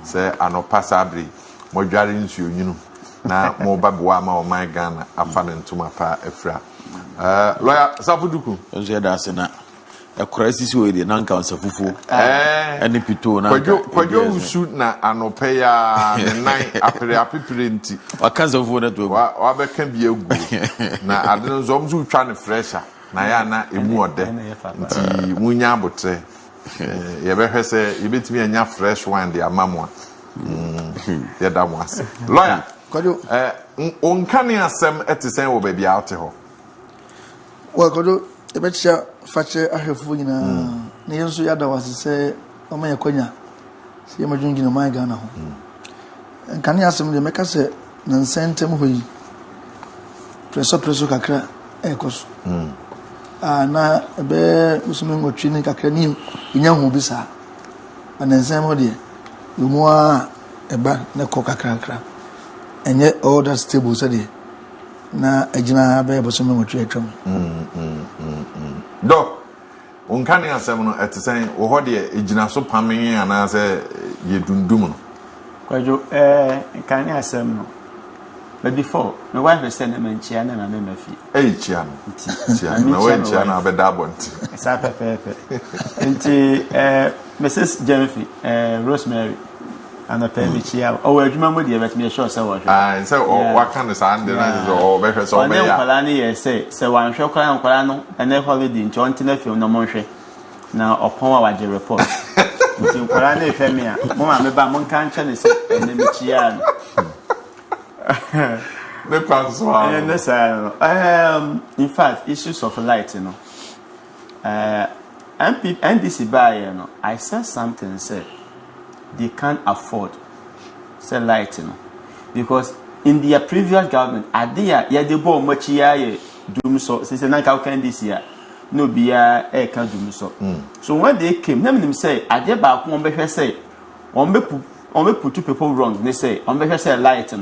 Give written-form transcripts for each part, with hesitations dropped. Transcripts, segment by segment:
say anopa sabri mo dware nsuo nyinu na mo baboa ma o my Ghana afa ne ntoma pa afra lawyer Safuduku nso ya da sena ekora sisi we de nanka nsafufu ene pito na kwajo usu na anopa ya ne nan apere nti wakanza fufu na to wa be kan bi egu na ade no zo mzu twa ne fresher na ya na emu ode nti munya abotre ye be hwese ye betimi anya fresh wine de amamwa ye da mo ase lawyer kwajo onkane asem etisen wo baabi aute ho wa kwajo e be chia fache ahwefo nyina ne yenso ya da wase se o ma yakwanya se ye madwungi no man Ghana ho nkane asem de meka se na nsentem ho yi preso kakra ekoso na be musume ngotwi ne kakra ni nya ho bi sa ana nsem ho de yomo a eba ne ko kakra enye all that stable so de na agina be musume ngotwi atwam do onkane asem no etisen wo ho de agina so pamen ana se ye dundum no kwajo nkane asem no but before my wife said na manchia na na mefi chia na we chia na be dabonti sa pepe enti Mrs. Jennifer Rosemary and pay me chia o adwuma mo de bet me sure say wo say o wa kan sa ande na so o be hwe so be ya kwala ni ye say wan hwe kwala no ene holiday nti on tina fi no mo hwe na opon wa waje report nti kwala na hwe me a mo ma me ba mo kan che ne say ene me chia the transfer in fact issues of light NDC buy I said something say they can't afford say light because in their previous government adia ya dey born much ya dum so since na ka can this year no be ya e can dum so when they came them say adia ba ko on be hwe say on be put two people wrong they say on be hwe say light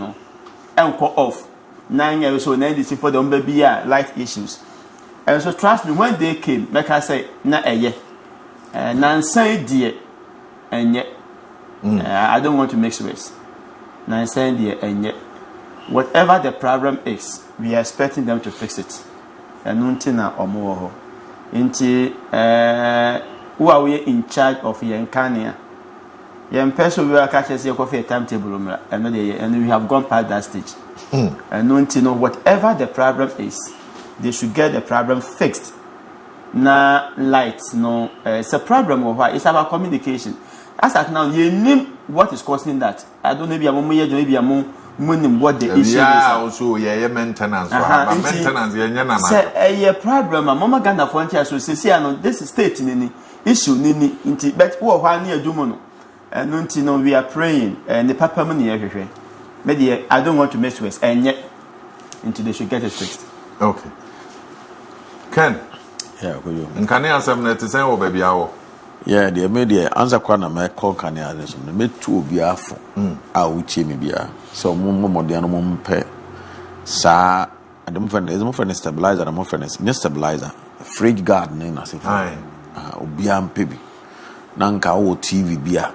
enko off 9 years so 90 for them baby light issues and so trust me when they came make I say na eye na nsan die enye I don't want to mix race na nsan die enye whatever the problem is we are expecting them to fix it and until na omo ho nti who are we in charge of Yankania person we are catching your coffee timetable and we have gone past that stage. And no whatever the problem is, they should get the problem fixed. Na lights no it's a problem of why it's about communication. As at now, you name what is causing that. I don't know maybe what the issue is. Also maintenance. Maintenance say a problem mama Ghana frontier so say this state nini issue nini inti but wo hwa na adumo no. And we are praying and the papa money everywhere. Maybe I don't want to mess with and yet until they should get it fixed. Okay. Ken. Yeah, go you. And can you answer me to say oh baby awo? Yeah, the media answer kwana me call can you answer me to be afo. Ah uchi me bia. So mo de no mo pe. Sa adem friend stabilizer, adem friend stabilizer. Fridge guard na say. Obi am pebi. Nanka wo TV bia.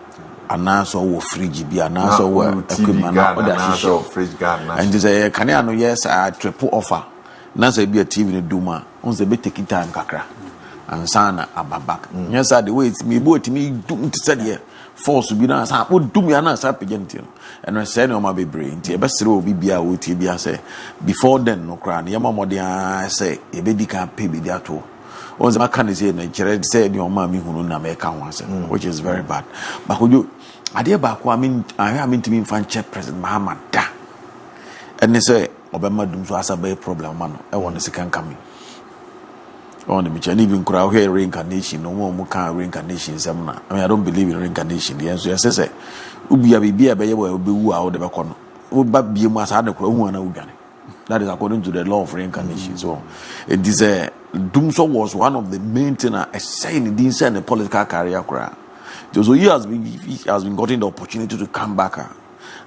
Anaso wo fridge bi anaso wo equipment na oda show fridge guard na and say can you know yes a triple offer na say bi a TV ne duma on say be take time kakra and sana ababak yes the way it's me bo timi dum to say there force bi na sa po dum ya na sa pagenti and say no ma be brain nti e be sere obi bia wo tie bia say before then no kra na yama modern say e be di kan pay bi dia to on the can say Nigeria say the oma mi hunu na make kan wan which is very bad but kojo ade ba ko I mean to me fan check president Muhammad da and they say obema dum so asa be problem man e won the can come on the mission even kura here reincarnation no mo kan reincarnation sem na I mean I don't believe in reincarnation the answer say ubia bibia be ye wo be wu a wo de be kono wo ba bie mu asa de kura hu na udwane. That is according to the law of reincarnation. So it is Dumso was one of the main things saying in the political career. So he has been gotten the opportunity to come back.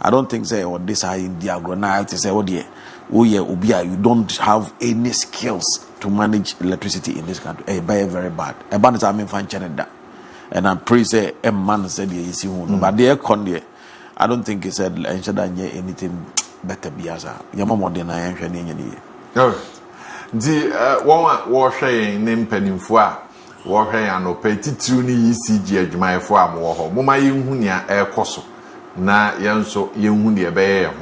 I don't think say or this are in diagonal to say Obia, you don't have any skills to manage electricity in this country. Very bad. And I'm pretty say a man said but they con there. I don't think he said anything better be as a yama more than I am any. All right. The one sharing name pennyfo a war and no petty tuni ECG adwuma efo amwo ho moma yenhu nia ekoso na yenso yenhu ne ebeye ho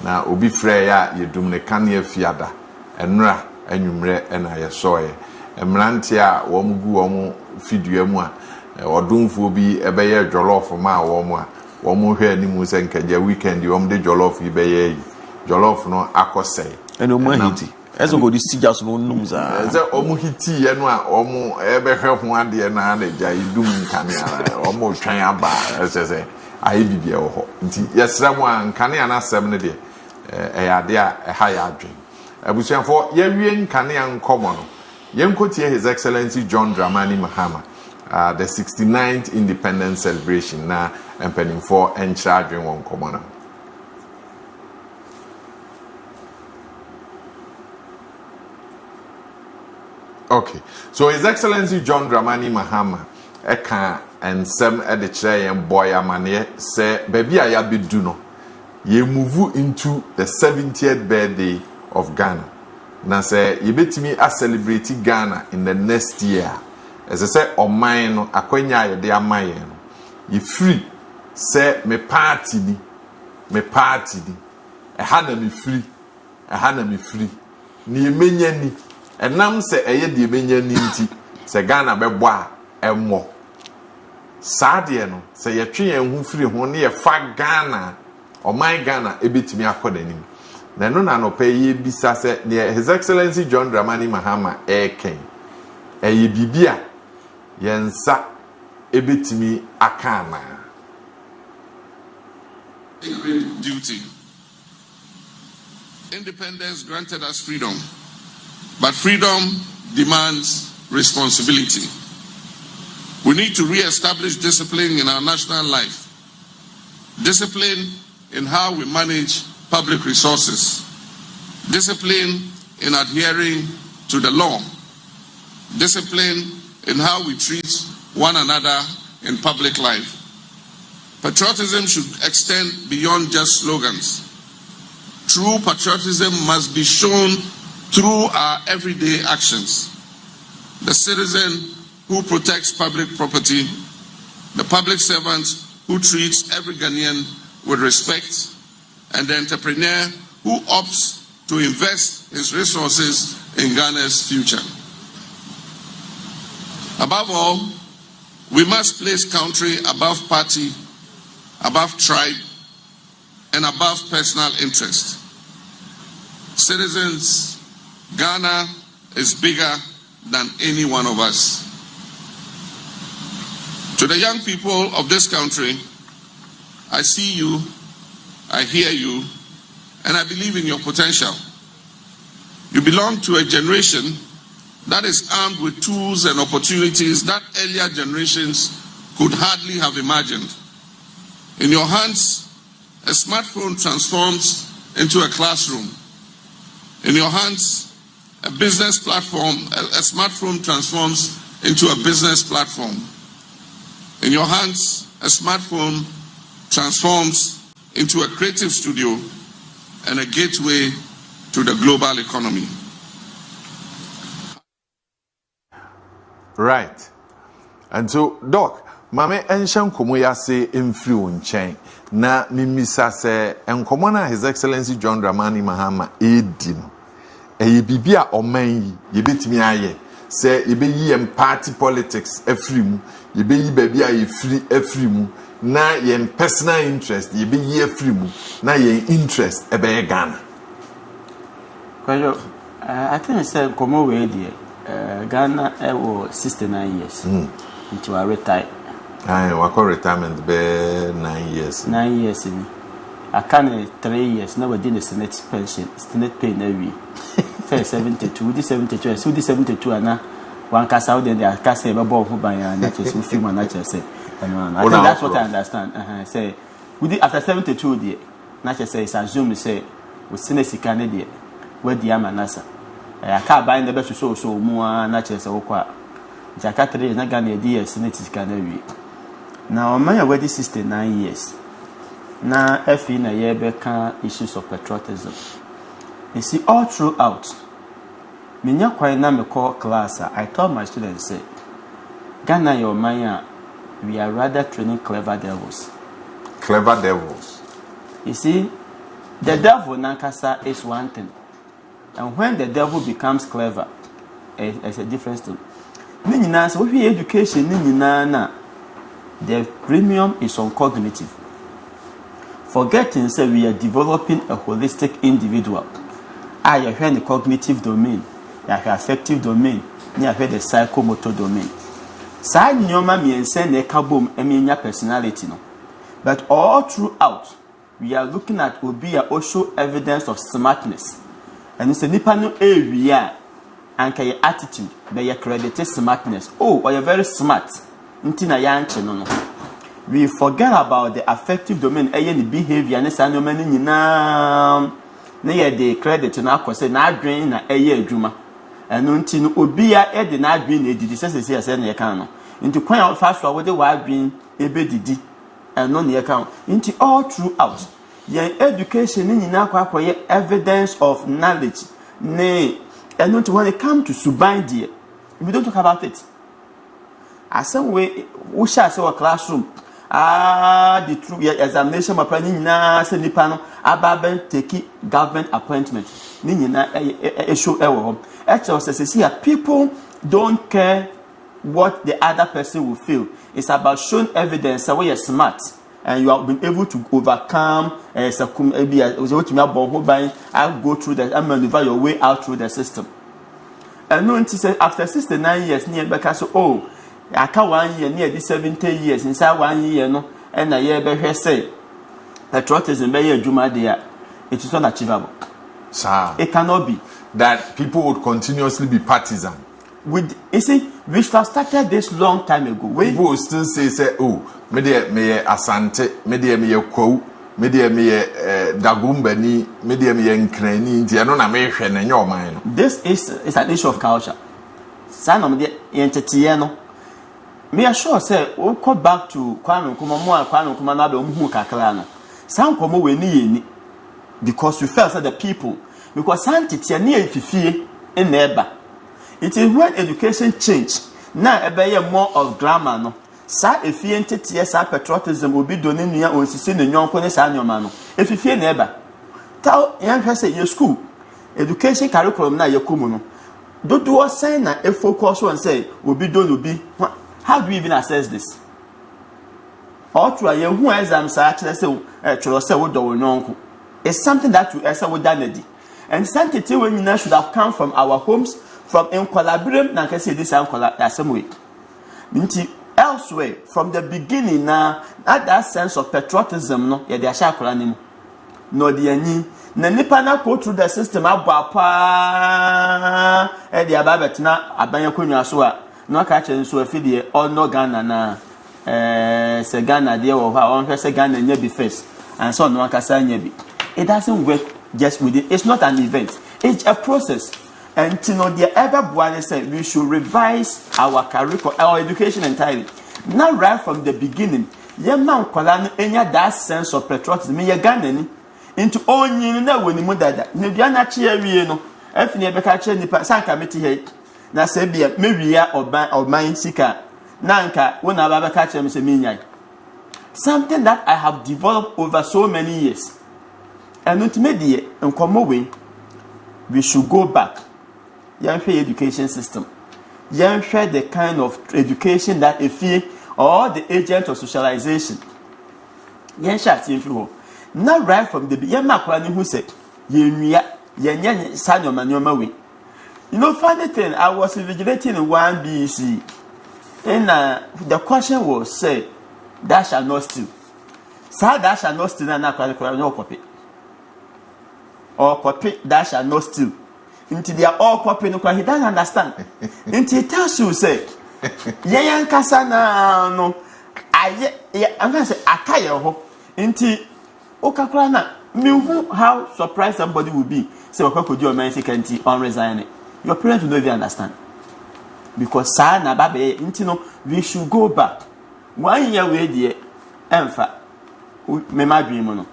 na obi frɛ ya yedum ne kane afiada enra anwumre na yesoye emrante a wo mugu wo fidua mu a odumfo bi ebeye jollof ma wo mu a wo mu hwɛ animu se nkaja weekend wo mu de jollof ibeye jollof no akosɛe eno mo hiti eso go di sija so no num za ze omu hiti ye no a omu ebehwe ho ade na na ja idum nkane ara omu twan aba se ayi bibia wo ho nti yesra mu a nkane ana asem ne de eyade a eha ya adwen abusuafo ye wie nkane ankomo no yenkotie His Excellency John Dramani Mahama the 69th Independence Celebration na empenimfo enchira adwen won komo no. Okay, so His Excellency John Dramani Mahama eka ensem de kire yen boy amane say baby a ya bedu no ye move into the 70th birthday of Ghana. Na say ye betimi a celebrate Ghana in the next year. As I say oman no akwanya ye de amaye no. Ye free say me party ni ehana me free ni emenya ni enam se eye de menya ninti se Ghana bebo a emmo saade no se yetwe en hu firi ho ne ye fa Ghana oman Ghana ebetimi akodanim na no na no pe ye bisa se ne His Excellency John Dramani Mahama eken eye bibia yensa ebetimi akana great duty. Independence granted us freedom. But freedom demands responsibility. We need to re-establish discipline in our national life. Discipline in how we manage public resources. Discipline in adhering to the law. Discipline in how we treat one another in public life. Patriotism should extend beyond just slogans. True patriotism must be shown through our everyday actions. The citizen who protects public property, the public servant who treats every Ghanaian with respect, and the entrepreneur who opts to invest his resources in Ghana's future. Above all, we must place country above party, above tribe, and above personal interest. Citizens, Ghana is bigger than any one of us. To the young people of this country, I see you, I hear you, and I believe in your potential. You belong to a generation that is armed with tools and opportunities that earlier generations could hardly have imagined. In your hands, a smartphone transforms into a classroom. In your hands, a business platform, a smartphone transforms into a business platform. In your hands, a smartphone transforms into a creative studio and a gateway to the global economy. Right. And so, Doc, Mame Enshan Komoyase Emfri Unchen, na mimisa se enkomo na His Excellency John Dramani Mahama edino. Eye bibia oman yi yebetimi aye se yebeyi em party politics afrimu yebeyi baabi aye free afrimu na yen personal interest yebeyi afrimu na yen interest ebe Ghana. KOJO, I think I said komo we dey Ghana was 69 years into a retire. Aye, wako retirement be 9 years. 9 years in. I can 3 years now within the Senate pension, Senate pay na we. Say 72, this 72, so this 72 and now one cast out then they cast a ball who by a natural film and natural say. I think that's what I understand. Say we after 72 the natural say it's assume say we Senate Canada where the Amanasa. I can't buy the best so more natural say okwa. Jakarta is not Ghana the Senate Canada. Now my wedding 69 years. na AFIA na yɛbɛka issues of patriotism. You see, all throughout, minya kwai na me call class, I told my students, say, Ghana your maya, we are rather training clever devils. Clever devils. You see, the devil nankasa is one thing, and when the devil becomes clever, it's a different story. Nina, so we education, Nina, the premium is on cognitive. Forgetting, say we are developing a holistic individual. I have the cognitive domain, I have affective domain, I have the psychomotor domain. Side nyoma me send a kabum eminya personality no. But all throughout, we are looking at obia also evidence of smartness. And it's a nipano area and your attitude, by your credited smartness. Oh, or you're very smart. Ntina yanche no. We forget about the affective domain, the behavior, and the many na the credit na kwese na adwen na adwuma. Eno nti no obia de na adwen na edidi sese na ye kan no. Nti kwan fa so wo de wa adwen ebedidi. Eno na ye kan. Nti all throughout, your education ni nyina akwakoye evidence of knowledge. Ne eno nti when it comes to suban die, we don't talk about it. As some way we shall say a classroom. The true examination my planning na se nipa no ababen take government appointment ni nyina show ewo ho say people don't care what the other person will feel. It's about showing evidence that you're smart and you have been able to overcome I'll go through that and maneuver your way out through the system. And no say after 69 years near back so oh I can't 1 year near this 70 years inside 1 year no and a year be say patriotism be a juma there. It is not achievable. Sir, it cannot be that people would continuously be partisan. With you see, we should have started this long time ago. People will still say oh me asante, me kou, me dagumbani, me nkrani nti eno na me hwe na nye oman no. This is an issue of culture. Sana me entity no. Me assure say we go back to Kwame Nkrumah na be omhu kakra no. San komo we ni because we felt that the people because santity na efifie in neighbor. It is when education change. Now ebeye more of grammar no. Sa efie entity sa patriotism obi doni nua onsisi ne nyonko ne sa nyoma no. Efifie neighbor. Tell yan hwe say your school education curriculum na yakomu no. Dodo o say na e focus on say obi don obi. How do we even assess this? Or try you who exams are actually say wo do nyonko. It's something that you answer with dandy. And sanctity when you should have come from our homes, from in collaboration, na can say this and that same way. Elsewhere, from the beginning now, at that sense of patriotism, no, ya dia shakura ni no dia ni na nipa na go through the system abapa e dia ba betina abanya konwa so a no ka che nso afidie ono Ghana na se Ghana dia wo ha on se Ghana nya be first and so no akasa nya bi. It doesn't work just with it. It's not an event. It's a process. And to know the ever one said we should revise our curriculum, our education entirely. Not right from the beginning. Your man kolano enya that sense of patriotism. Me Ghana into only na when you mudada. Ne bia na chia wie no. Efini ebeka chia nipa sanka meti he. Na se bia me wia oban sika. Na nka wona ba beka chia me se me something that I have developed over so many years. And ultimately, in common way, we should go back. Young education system. Young the kind of education that AFIA or the agent of socialization. Young shot not right from the young Makwani who said, Yen San your manuma way. You know, funny thing, I was invigilating in 1 BC. And the question was said, that shall not steal. Sir, that shall not steal and not copy. Or copy that shall not steal. Into they are all copy no he doesn't understand. Into he tells you say, Yan Kasana no I'm gonna say Akaya ho. Into Okakrana me how surprised somebody will be. Say what could you man security on resigning. Your parents will not even understand. Because Sana Babe into no we should go back. 1 year way dear Emfa. me my dream no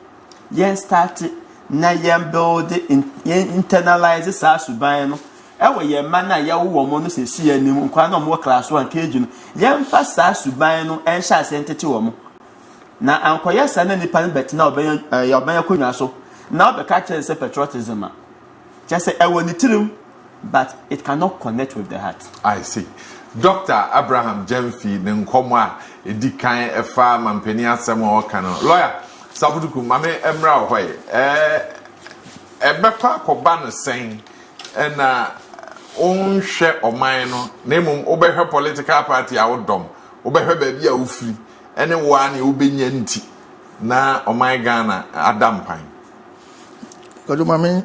yen start na yen build yen internalize sa suban no ewe yen man na ya wo mo no se si anim kwa na mo class 1 KOJO no yen fa sa suban no en sha sentete wo mo na ankoya sa na nipa no bet na oben ya oben akonwa so na obeka kire se patriotism a just say ewe ni tirim but it cannot connect with the heart. I see. Dr. Abraham Jemfi Nkomwa edikan efa mampeni asem o kano lawyer sabuduku mame emra hoye ebepa akoba no sen na onhwe oman no nemum obehwe political party awodom obehwe ba bia ufiri ene wo ani obenya nti na oman Ghana adampan kodo mame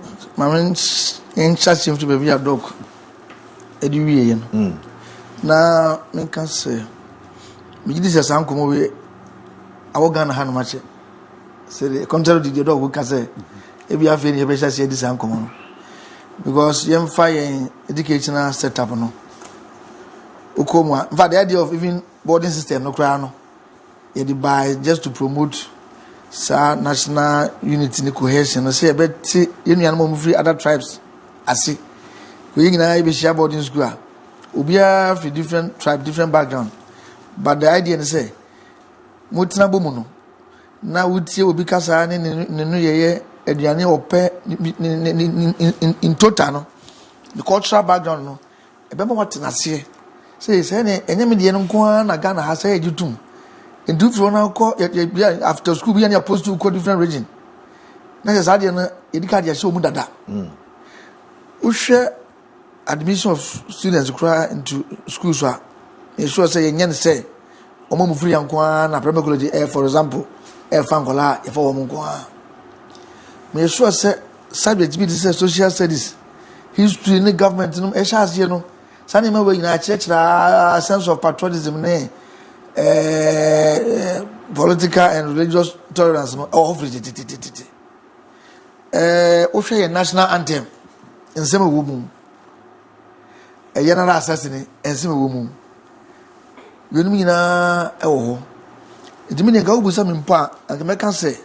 in church to be a dog ediwie no na me kan say me gidi say san komo we awogana ha no mache say the contrary the dog can say e bi afi ni be say di san komo because yem fire educational setup no ukomu in fact the idea of even boarding system no kra no e di by just to promote sa national unity and cohesion say e be ti yenu mo free other tribes asi we nyina e be share boarding school obia for different tribe different background but the idea is say mutina bomu no na wutie obi kasa ne no yeye aduane ope in total no the cultural background no e be mo watenase say ne enyem de no nko na Ghana ha say agitum ndu fro na ko after school bi na post to different region na say say no edika de show mu dada uhwe admission of students into schools are sure say yen say omo mu free anko na primary college for example fangola if omo nko me sure say subject be say social studies history in the government no e sha se no sani ma we na chechra sense of patriotism ne political and religious tolerance no of o hwe national anthem nsem wo mu a general assassin ensem wo mu yonu nyina e wo ho edimi ne ga obusa me mpa anka me kan say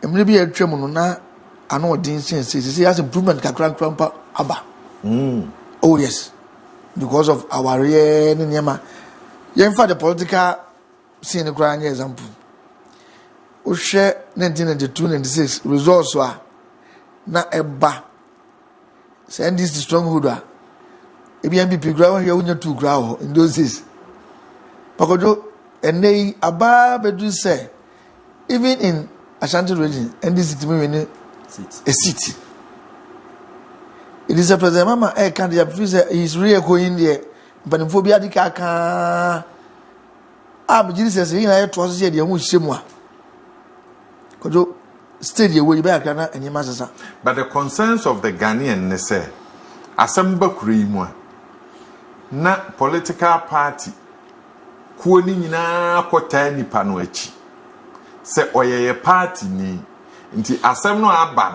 emre bi atwam no na ano odin sense has improvement kakran krampa aba oh yes because of our nyema yen for the political scene kran example o hwe 1992-96 results wa na eba send this stronghold a ebi MPP ground here unya 2 ground in those days pakojo enei aba bedu say even in Ashanti region and this city me a city it is a president mama can the officer is real going there but in phobia dikaka Jesus say na to so say de hu hyemu a kojo stadium where you back na enyima sesa. But the concerns of the Ghanaian ne say asamba kuri mu na political party kuo ni nyina kwota nipa no achi se oyeye party ni nti asem no aba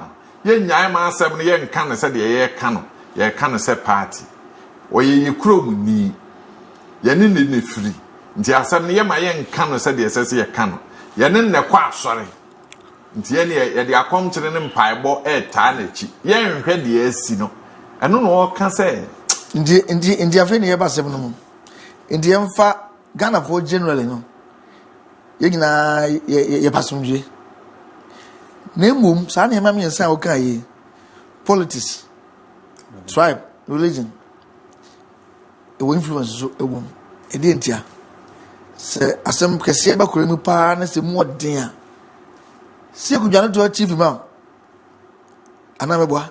no ye nyae ma asem no ye nka no se de ye ka no se party oyeye krom ni ye ne free nti asem no ye ma ye nka no se de se ye ka no ye ne kwa asore nti ye de akom kire ne mpaebo taa na chi ye nhwe de asi no eno no ka se ndi afi ne ye ba sem no mu ndi emfa Ghana for generally no ye gina ye pasumdwe na mum sa na ma me nsan o kan yi politics tribe religion e wo influence so e wo e de ntia se asem kese ba kure mu pa na se mu odin a se ku dwane to chief imam anameboa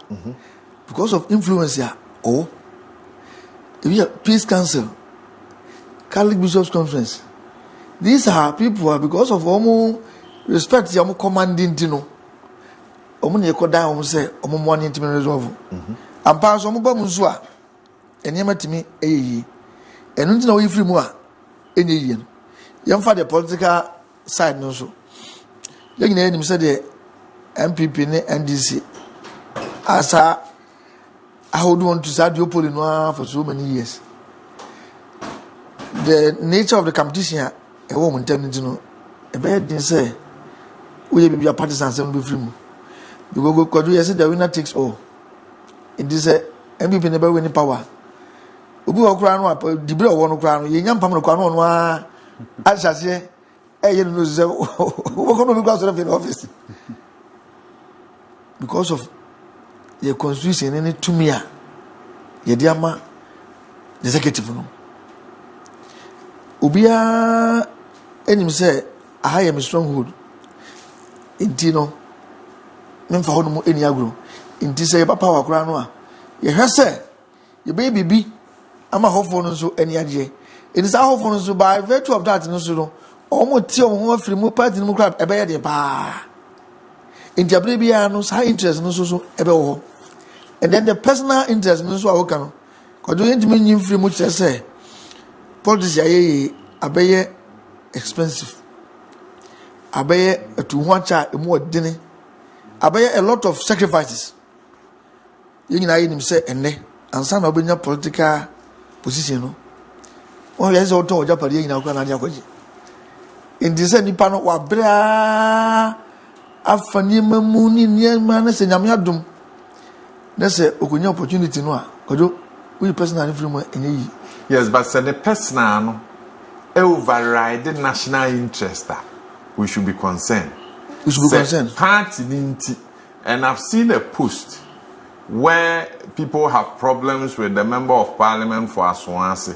because of influence ya oh e peace council Catholic Bishops Conference. These are people because of omo respect omo commanding tino. Omo ne koda omo say omo money ntimi resolve. Ampa so omo ba mu so a enema timi eyeyi. Enu ntina wo free mu a enyeyi no. Yemfa the political side no so. Yegina enim say the MPP ne NDC asa hold on to Sadio no for so many years. The nature of the competition a woman turning to know a bad thing say, we be a partisan some be free. You go go do you say the winner takes all. In this MVP never win power. Ubu okra no apa dibre owo no kra no ye nyam pam no kwa no a asase you know say we go because of the office because of your constitution any to me ye diama the executive no obia enim say I am stronghold inti no memfa ho no mu eni agro inti say papa wa kra no a ye hwese ye baby bi ama hofo no so eni age it is how hofo no so by virtue of that no so no omo ti omo afiri mu party no kra ebe ye de pa inti abre bia no sa interest no so ebe wo and then the personal interest no so awoka no kodo yentimi nyim free mu kire say politics aye abeye expensive abeye to ho cha emu odene abeye a lot of sacrifices yina aye nim say enne ansa na obenya political position no won yes o to oja pare yina kwa na dia kwaji indi se nipa no wa bra afani mamu ni niema na se nyame adom na se okonya opportunity no a kodo we personal free mu enye yi. Yes, but say the personal no override the national interest. We should be concerned. We should be concerned. Party ninti, and I've seen a post where people have problems with the member of parliament for Aswansi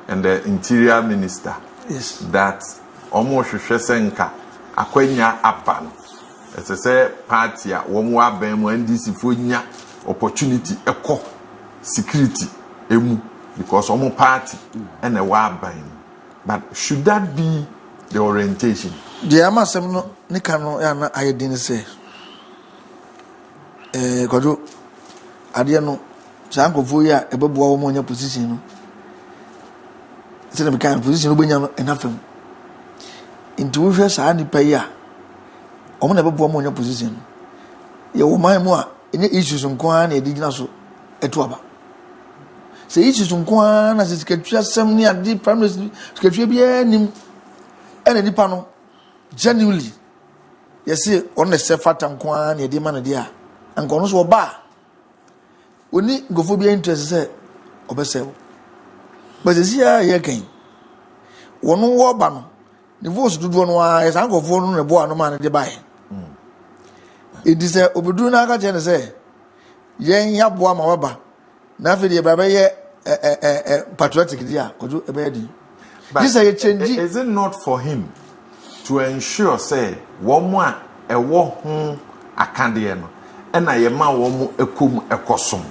and the interior minister. Yes. That almost senka akwenya apan. It's a say party a womwa bemu NDC fonya opportunity eko security emu because omo party and a wa ban. But should that be the orientation? The amasem no nika no ya na ayedin say kodo ade no sankofo ya ebeboa wo monya position no se na kan position no benya no enafem into we sa ni pa ya omo na ebeboa monya position ye wo man mu a enye issues nko a na edigina so eto aba se issues nko a na se sekatwa sem ni ade primary sekatwa bia nim ene nipa no genuinely yes on the sefata nko a na edi ma na dia anko no so oba oni ngofo bia interest say obesewo but this year ye kan wono wo ba no the voice dudu no a yes angofo no ne bo ano ma na de bae it is obedu na aka je ne say yen ya bo ama waba na fe de baba ye patriotic dia kodu ebe di this is a change. Is it not for him to ensure say one more a wo ho akande no and na ye ma wo mo ekom ekosom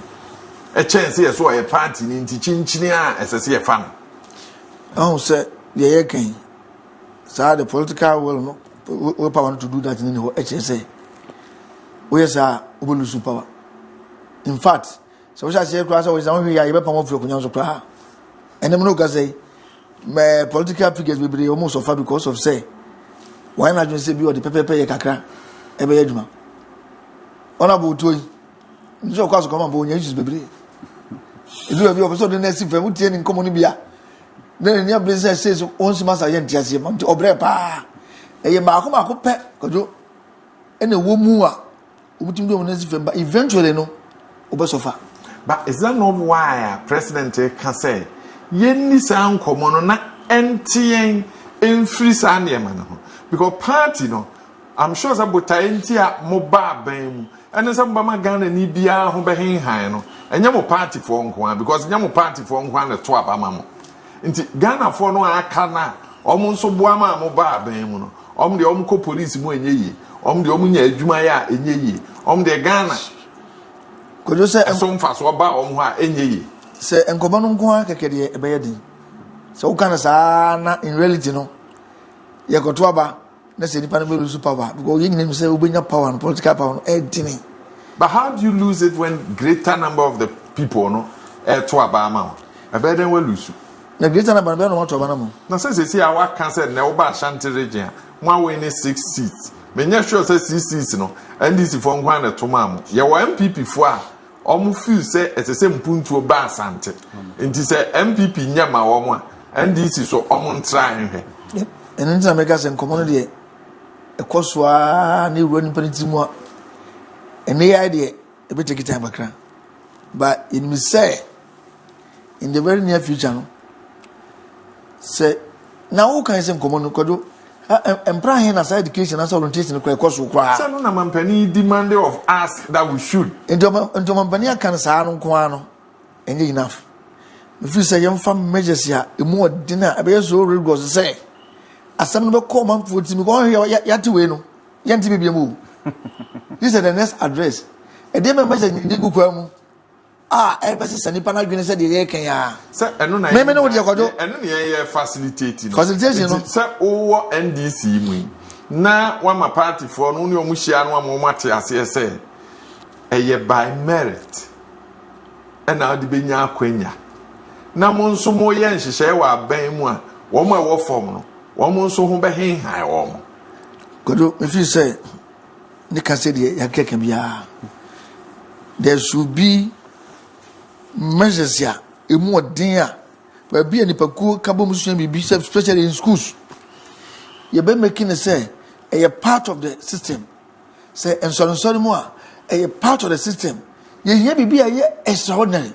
a chance yes so a party ni nti chinchini a esese ye fa no oh say ye kan so the political will no we power to do that in the HSA we say we lose power in fact so we say class we say we ya be pam of kunyan so kra and them no go say my political figures we be almost suffer because of say why not just say be or the pepper ye kakra e be yaduma honorable toy nso kwaso come on bo nya issues bebre idu be opeso de next fam tie ni nkomo ni bia na ni abese says on si masa ye ntiase ma nti obre pa eye ma ko pe kojo ene wo mu a omutim do next fam ba eventually no obesofa. But is that not why President can say yenni san komo no na entien enfri san de ma no because party no I'm sure that botaentia mo ba ban mu ene se mba ma Ghana ni bia ho be henhan no enye mo party for nko because enye mo party for nko na to aba ma mo nti Ghana for no aka na omo nso boa ma mo ba ban mu no omo de omo ko police mu enye yi omo de omo nya adwuma ya enye yi omo de Ghana kojo se so mfa so ba omo ha enye yi se enkoba no nko akekede ebe yedi se wo kana sa na in reality no ye koto aba na se nipa no be lose power because you need say obenya power and political power no edini. But how do you lose it when greater number of the people no to abama ebe den we lose na greater number be no to abana mo na say see our cancer na oba Ashanti region one win 6 seats menya sure say 6 seats no NDC for nkwa na to mam ye wa MPP fo a omu feel say etese mpuntu oba Asante nti say MPP nyama wo mo a NDC so omu ntra nhwe And in America, and commonly a coswa, new running penitimo, and the idea a bit take time back. But in me say, in the very near future, say, now who can say common kodo? And praying as education as orientation in Kwakosu. Some company demanded of us that we should. Into Mampania can say, I don't quano, and enough. If you say young fam measures here, a more dinner, a bear so real goes to say, as some of common food to me go here, Yatueno, Yanti be move. This is the next address. A demon message in the Guamu. Emphasis and Nipana Guinness said the Kenya. Sir, and no, maybe no, you go and facilitating. Facilitation, sir, over NDC. Now, one my party for no new Mushian, one more matter, as I say, a year by merit. And now the Benya Quenya. Now, Monso Moyan, she say, what bang one more war form, one monso who behang high warm. Good, if you say, Nika said, there should be measures here, a more dear, where be any pacu, Kabomushan be especially in schools. You be making a say, a part of the system. Say, and sorry more, a part of the system. You hear me be a year extraordinary.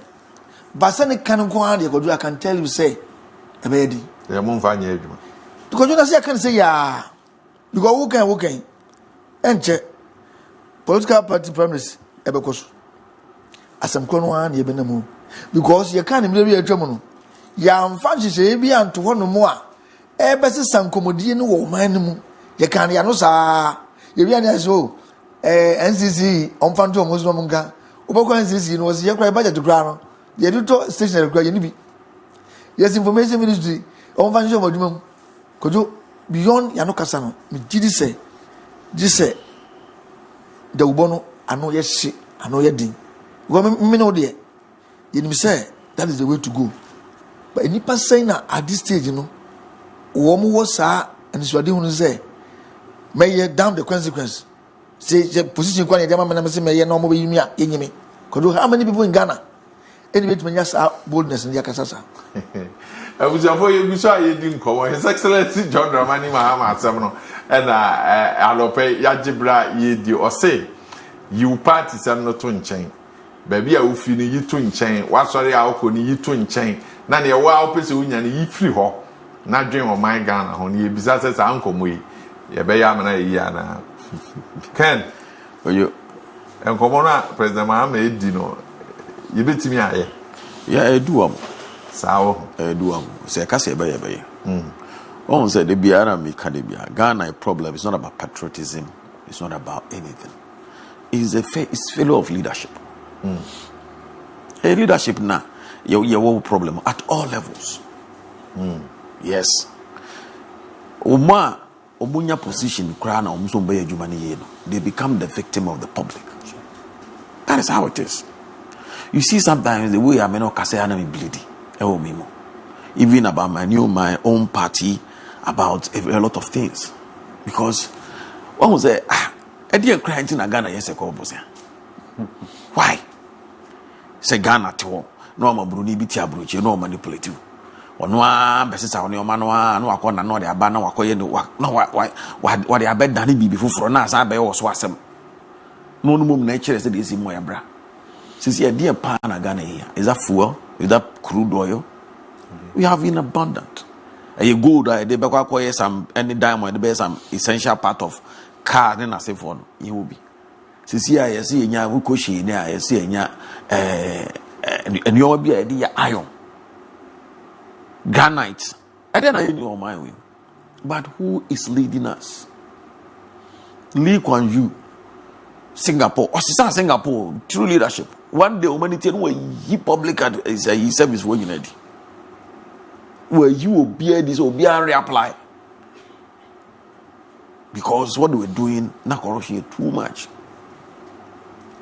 But suddenly can go on, I can tell you, say, a baby. They are more fine. Because you say, I can say, yeah, you go okay, and check political party premise, Ebekos. As some one, you been a move. Because you can't be a German. Yam fancy say, be unto one more. Ebesi some comedian or man. You can't, Yanosa. You be an so. NCC, on Phantom Muslimunga. Uboko NCC was your cry budget to ground. The editor stationary cry you be. Yes, information ministry. On Phantom Modimum. Could you beyond Yanokasano? Me did say, this say, the Ubono, I know yes, shit, I know your ding. Women know there. You say that is the way to go. But any person at this stage, you know, woman was and it's what they want to say. May down the consequence. Say the position quite a man, say, may no more in me. Could you how many people in Ghana? Anyway, when you boldness in Yakasasa. I was for you, saw you didn't call His Excellency John Dramani Mahama Samno and Alope Yajibra ye or say, you parties are not to chain. Baby, I will feel you to chain. What sorry, I'll call you to chain. None of your wild person and ye free ho. Not dream of my gun on ye besides uncle me. Ye bayamana yana. Ken, for you and Comona, President Mahama, Dino. You bet me, yeah, I do. Sao, I do. Say, I can't say by. One said the Biara me Cadibia. Ghana problem is not about patriotism, it's not about anything. It's failure of leadership. A leadership now, your problem at all levels. Yes. Omunya position, Krana, Omsumbe Jumani, they become the victim of the public. That is how it is. You see, sometimes the way I may not say I'm bleeding. Even about my own party, about a lot of things. Because one will say, I didn't cry in Ghana, yes, why? Say Ghana to no more Bruni Bitia Bruce, no manipulative. Or no besisa on your manoa, no akona no de abana wakoye no what they abed dani be before for nas abe was wasem. No mum nature is the easy moya bra. Since your dear pan Ghana here, is that fuel? Is that crude oil? We have in abundant. And you go there, they be some any diamond, the some essential part of car, then I say for you will be. Since here I see nya wukoshi ne I see nya and you will be idea iron. Granite. I don't know in your mind. But who is leading us? Lee Kuan Yew, Singapore. Or Singapore, true leadership. One day, humanity will he public is a service working at where you will be this will be a reapply. Because what we're doing, not corruption too much.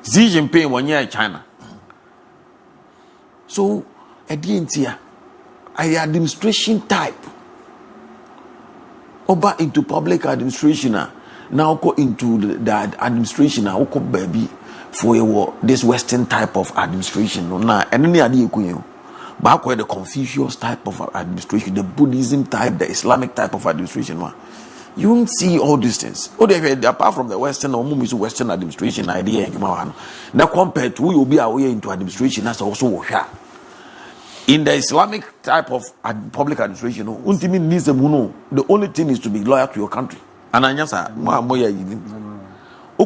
Xi Jinping 1 year in China. So, at the end here, I administration type. Over into public administration now go into the administration now go baby for this Western type of administration. Now, and any idea Back where the Confucius type of administration, the Buddhism type, the Islamic type of administration, you won't see all these things. Apart from the Western or Western administration idea, now compared to we will be away into administration, that's also in the Islamic type of public administration, the only thing is to be loyal to your country. And I just who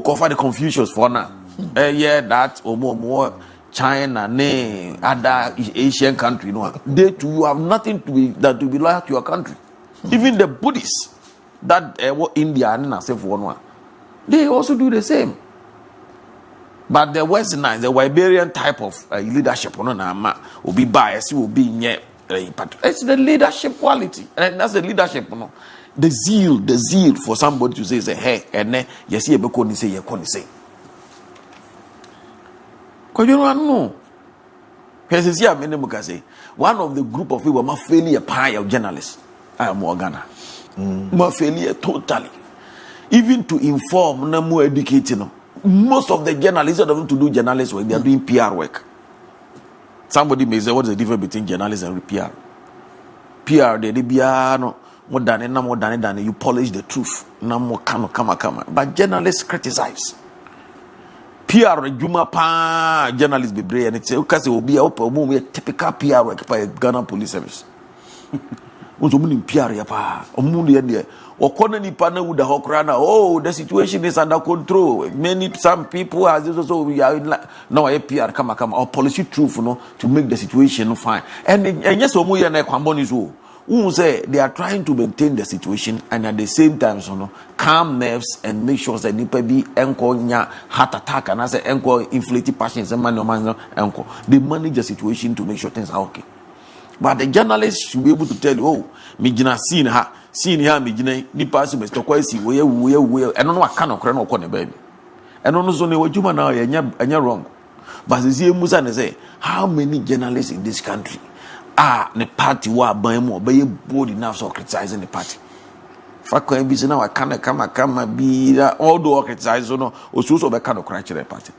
cover the Confucius for now? Yeah, that or more China, other Asian country, they too you have nothing to be loyal to your country. Even the Buddhists that India and one, they also do the same. But the Westernized, the Iberian type of leadership, will be biased, will be it's the leadership quality, and that's the leadership, the zeal for somebody to say, hey, and then you see a book say, you can't say. Because you don't know. One of the group of people, my failure pie of journalists, I am Morgana. My failure totally. Even to inform, no more educating. Most of the journalists don't to do journalist work, they are doing PR work. Somebody may say, what is the difference between journalists and PR? PR, they no more than you polish the truth. No more come. But journalists criticize. PR Juma pa journalists be brave and it's because it will be a typical PR work by Ghana Police Service. PR pa oh, the situation is under control. Some people are also we are now a PR come or policy truth to make the situation fine. And yes, say they are trying to maintain the situation and at the same time calm nerves and make sure that nipa be heart attack and I say inflated passions and they manage the situation to make sure things are okay. But the journalists should be able to tell you, oh, me jina seen her, me jina nipa so Mr. Kwesi we and no kind of crano corner baby. And no so what you now you're wrong. But the see Musa say, how many journalists in this country the party were by more by bold enough so criticizing the party? Fakwa be now I can't come be that all the criticize or so be kind of crash the party.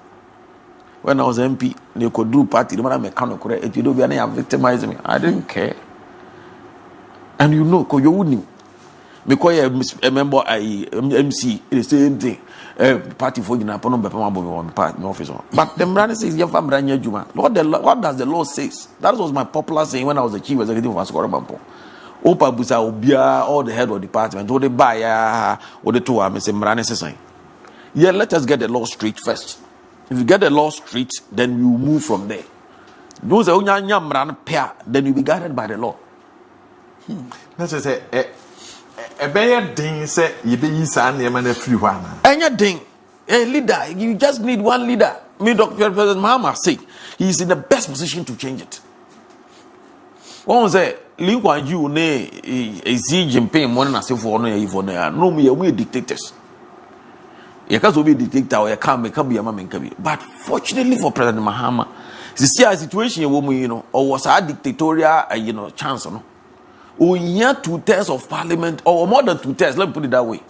When I was MP, they could do party. The man can't correct it. You don't be any victimizing me. I didn't care. And you know, because you wouldn't. Because I remember MC the same thing. Party for you upon my office. But the man says, "Your family Juma." What does the law says? That was my popular saying when I was the chief executive of Ascorabampo. Opa Busa Obia, all the head of department, all the buyer, all the two are Mr. Mrane saying. Yeah, let us get the law straight first. If you get the law straight, then you move from there. Those are then you be guided by the law. Let's just say, a better thing say, you be son, you man, a free one. Anything, a leader, you just need one leader. Me, Dr. President Mahama said, he is in the best position to change it. One say, Lee Kuan Yew, Xi Jinping, one and no, we are dictators. You can't be a dictator or you can't be a man. But fortunately for President Mahama, the situation or was a dictatorial chance. We had 2 terms of parliament or more than 2 terms. Let me put it that way.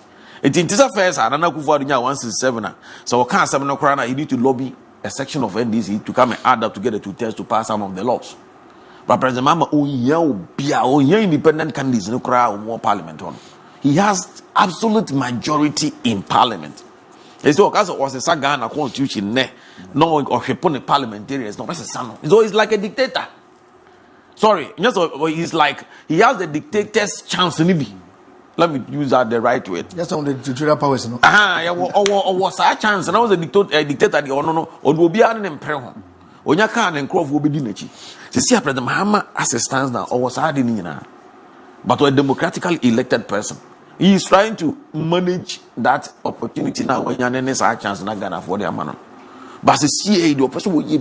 It is affairs and another 167. So can't seven crown. You need to lobby a section of NDC to come and add up together 2 terms to pass some of the laws. But President Mahama, independent candidates no crowd more parliament on. He has absolute majority in parliament. It's because it was a Sagana constitution, no or parliamentarians, no, that's a son. So he's like a dictator. Sorry, he's like he has the dictator's chance. Let me use that the right way. Just on the dictatorial powers, no. Or was a chance, and I was a dictator. No, or will be an emperor. When you can't and crop will be dinechi. See, President Mahama as it stands now, or was adding in but a democratically elected person. He is trying to manage that opportunity now when you're a chance not gonna afford their money. But the CA, the person will be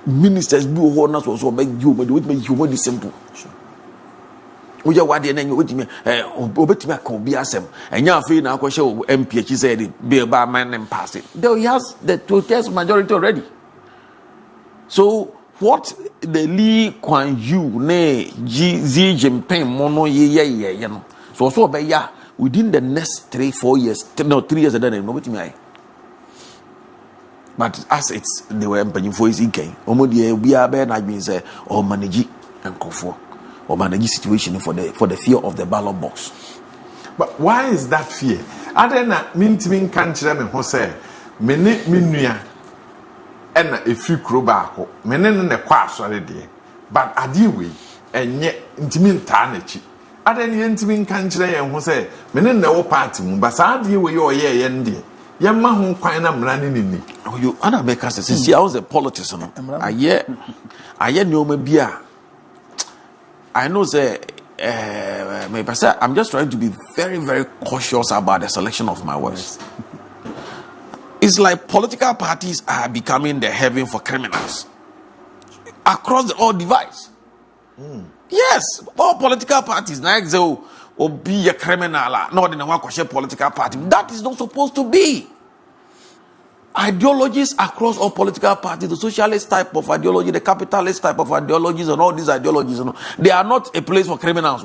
ministers do honors also make you, but it make you very simple. We are what the name with me, Obetima Kobiasem, and you're feeling now question MPH said, be a bar man and pass it. Though he has the 2/3 majority already. So, what the Lee Kuan Yew, Xi Jinping, mono ye, so within the next 3-4 years, 3 years and then nobody may. But as it's they were paying for his income, we are better not being say or manage and comfort or manage situation for the fear of the ballot box. But why is that fear? I don't know. Mean country me who say mene minua ena efi kuro baako mene ne kwa asore de but ade we enye ntimi ntaa na chi ade ne ntimi country ye who say mene ne wo party mu but ade we ye nde ye ma ho kwan na mra ne ni You ana make us see I was a politician. Aye nyoma bia I know say I'm just trying to be very, very cautious about the selection of my words. It's like political parties are becoming the heaven for criminals across all divides. Yes, all political parties now or be a criminal, not in a one political party. That is not supposed to be. Ideologies across all political parties, the socialist type of ideology, the capitalist type of ideologies, and all these ideologies, they are not a place for criminals.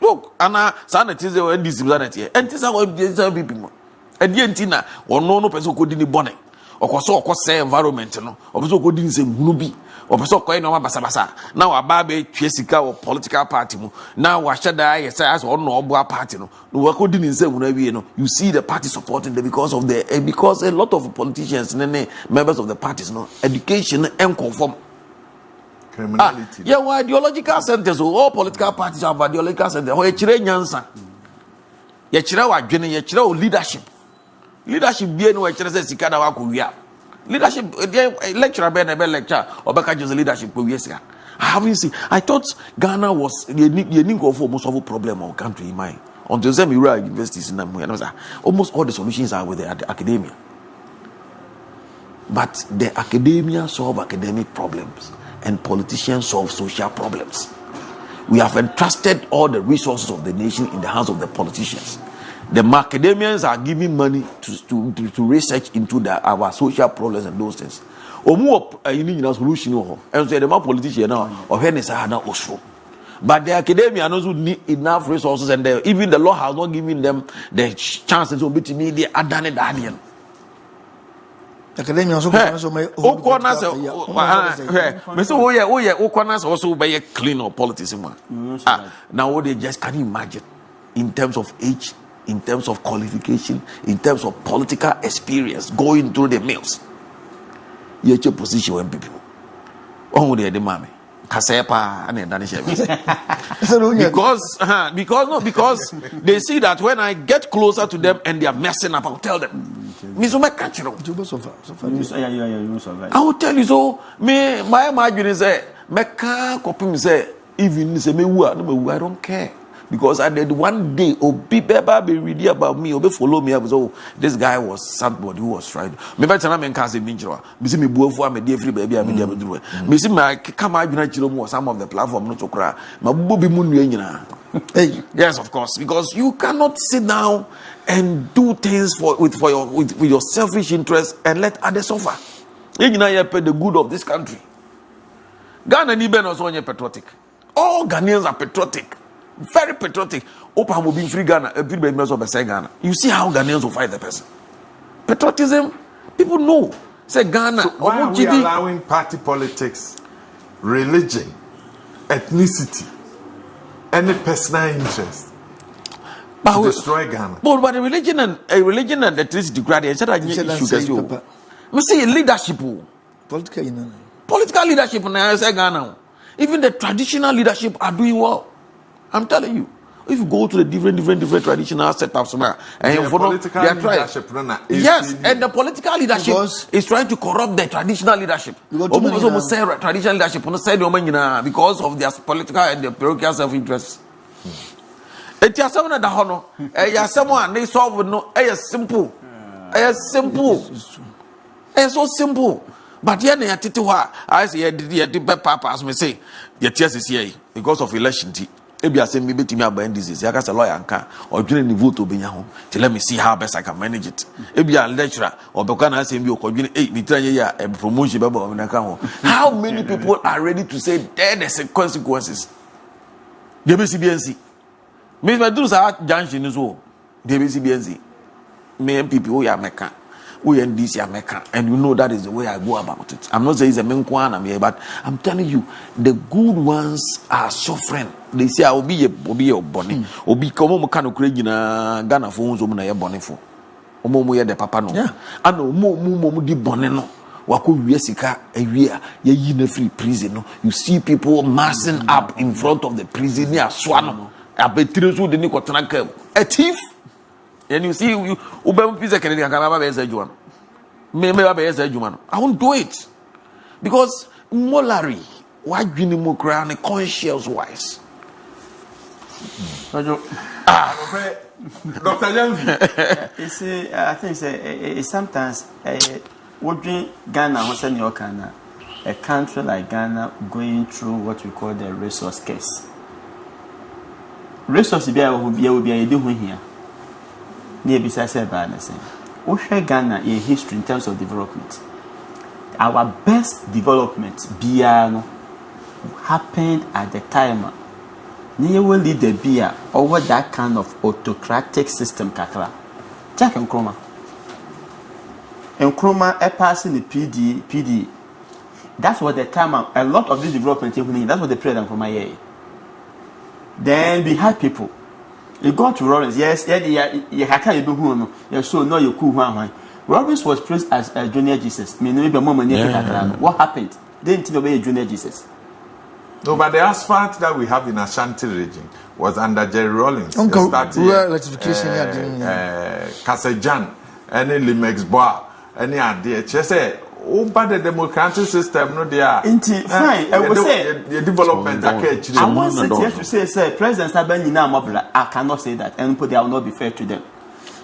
Look, Anna, sanity and disability, and this are what people. And the antenna or no person could in bonnet, or so say environment, or so could in say Nubi, or so quite no basabasa. Now a baby, Jessica or political party. Now I should die as or no party. No, we couldn't say you see the party supporting them because a lot of politicians and members of the parties, education and conform. Criminality. Yeah, well, ideological centers, all political parties have ideological centers. Or a Chirenyansa. Yachira leadership. Leadership be no says Sikadawa Korea. Leadership lecturer Ben lecture or Bakajo's leadership. I thought Ghana was the unique of almost all problem of country in mind. Until some universities in them, almost all the solutions are with the academia. But the academia solve academic problems and politicians solve social problems. We have entrusted all the resources of the nation in the hands of the politicians. The academians are giving money to research into our social problems and those things. Solution and so the more politicians now or but the academia also need enough resources and even the law has not given them the chance to be media adane academia also also be clean or politics now they just can you imagine in terms of age, in terms of qualification, in terms of political experience going through the mills. Your position when people the mommy because they see that when I get closer to them and they are messing up, I'll tell them. I will tell you so. Me, my imagine is say, even say I don't care. Because I did one day, be ready about me, follow me. I was this guy was somebody who was trying. Maybe I'm not casting me. Missy me before me dear free baby. I'm dear do it. Missy my come out you some of the platform not to cry. My booby moon. Yes, of course, because you cannot sit down and do things with your selfish interest and let others suffer. You know, pay the good of this country. Ghana ni ben also patriotic. All Ghanaians are patriotic. Very patriotic. Open will be free Ghana. Ghana. You see how Ghanaians will fight the person. Patriotism, people know. Say Ghana. So why are we allowing party politics, religion, ethnicity, any personal interest to destroy Ghana? But the religion and ethnicity degrade. We see leadership. Political leadership in Ghana. Even the traditional leadership are doing well. I'm telling you, if you go to the different traditional setups now, and political leadership, yes, and the political leadership is trying to corrupt the traditional leadership. Almost say traditional leadership because of their political and their parochial self-interest. It is someone that honor. Someone they solve no. Simple. Simple. It's so simple. But here they are I say the papa as me say the tears is here because of election. Maybe I say maybe me about disease. I got a lawyer or during the vote to be to let me see how best I can manage it. Maybe a lecturer or because I say me a promotion. How many people are ready to say there's consequences? DBCBNC. Miss Medusa junction is all. DBCBNC. Me MPP who ya meka. we in this America, and you know that is the way I go about it. I'm not saying it's a menkwan here, but I'm telling you, the good ones are suffering. They say I will be a bonny, or be come kind of crazy Ghana phones woman a bonny for. Omo the papa no. I know more di bonny no. Wako Yesika a year, ye in a free prison. No, you see people massing up in front of the prison near Swano. I bet you the Nicotranka, a thief. And you see, you I won't do it because morally, why do you more conscious wise? Dr. Jamfi. You see, I think sometimes what Ghana was in your Ghana, a country like Ghana going through what we call the resource case. Resource will be a doing here. Near besides Ghana in history in terms of development. Our best development happened at the time near will lead the beer over that kind of autocratic system kakra. Jack and Chroma. And Chroma a passing the PD. That's what the time a lot of this development that's what the president from my year. Then we had people. You go to Lawrence, yes, so no, you cool one. Lawrence was praised as a junior Jesus. What happened? They didn't obey junior Jesus. No, but the asphalt that we have in Ashanti region was under Jerry Rawlings. Electrification, Kasejan, any Limex bar, any idea. She said, but the democratic system, no, they are. Fine, I will say the development. I want to say, President Sabani, I cannot say that, and they will not be fair to them.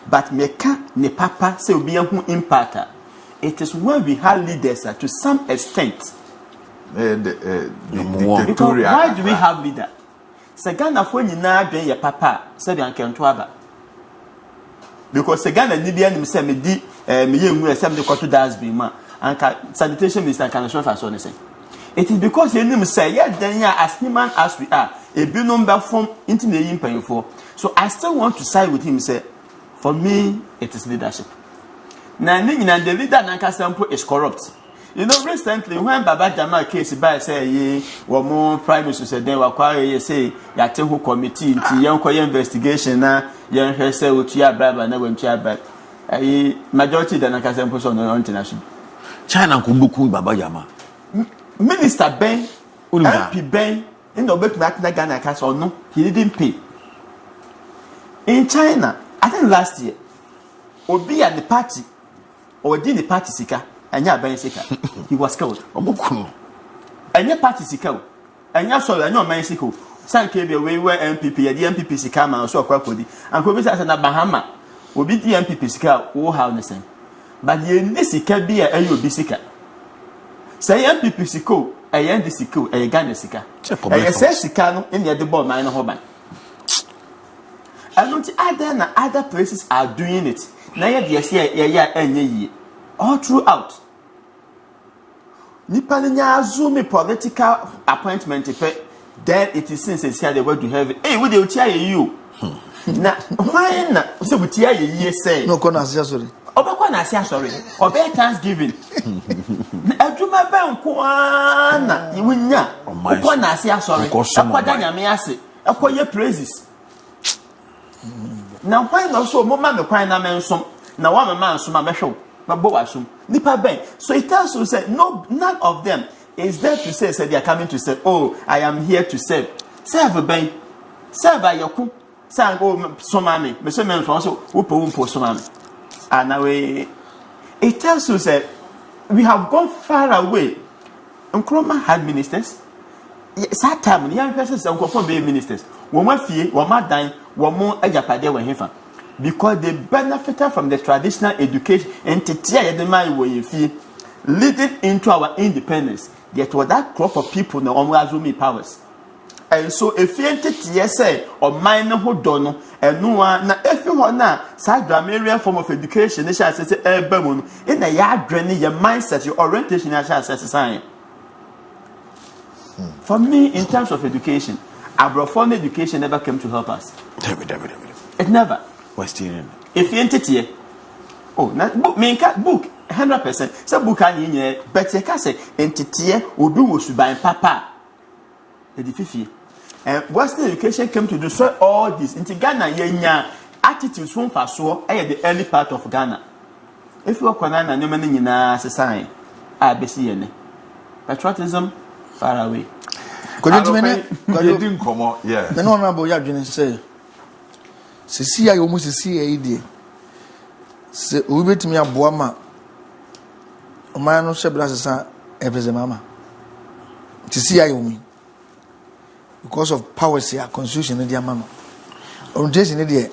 But Meka, ne Papa, say, be a impact. It is when we have leaders to some extent. Because why do we have leaders? Sagana for you now, be your Papa, said Uncle Twaba. Because Sagana Nibian himself, me young, some the quarter does be man. And sanitation minister can show us on. It is because you name say, yes, then as human as we are, a bill number from into the impaying for. So I still want to side with him. Say, for me, it is leadership. Now, the leader Nanka is corrupt. You know, recently when Baba Jama case by say, ye, or more prime minister said, they were quiet, say, Yatehu committee, young investigation, young say, which you are brave and never back. Majority than Nanka on the international. China kumbuku Baba Yama. Minister Ben, MP Ben, in the back Ghana Castle, no, he didn't pay. In China, I think last year, or be at the party, or did the party seeker, and ya Ben seeker, he was killed. And your party seeker, and ya saw a no man seeker. San came away where MPP, the MPP seeker, man, so quackody, and Kobe as an Bahama, will be the MPP seeker, or how the same. But ye nisi can be a UB seeker. Say MPP siko, a Yandy siko, a Ghana seeker. A says Sicano in the other ball mine hoban. And not other places are doing it. Now yes, yeah, all throughout. Nipaninya Zumi political appointment, then it is since they the word to have it. Hey, would you tell you? Now, why not? So we tell you, say, no, sorry. Obakwana say sorry. Obey Thanksgiving. Ejuma ba nkwana yiwunya. Obakwana say sorry. Akwada nyame ase. Akoye praises. Now why not so mama me kwan na mensom. Na wa mama nsom amehwe. Mabo wasum. Nipa ben. So it tells you say no, none of them is there to say they are coming to say, oh, I am here to serve. Serve ben. Serve ayoku. Say go somame. Me say men so upo somame. And now it tells us that we have gone far away. Nkrumah had ministers. That time, young persons are going to be ministers. One fee, one more dime, one more ajapade when he found. Because they benefited from the traditional education and the mind where you feel leading into our independence. Yet was that crop of people now on Razumi powers. And so if you say or minor who don't and no one now if you want now side grammarian form of education they shall say in a yard draining your mindset your orientation as sign. For me in terms of education abroad education never came to help us. It never. Western. If you entity Oh, na book me book 100%. Say book an yin but you can say entity obi wo suban papa. E di fifi. Western education came to destroy all this. Into Ghana yenya attitudes from faso the early part of Ghana. If you are Kwanana no many nyina sesan a besi yene. Patriotism far away. Kojo mene didn't come out, yeah. Me no na bo ya dwene say. Sisi ayo mu sisi e die. Se obi betimi aboa ma. O man no shebra sesan e pese mama. Sisi ayo mu. Because of powers here, constitution in the amano. Orientation in the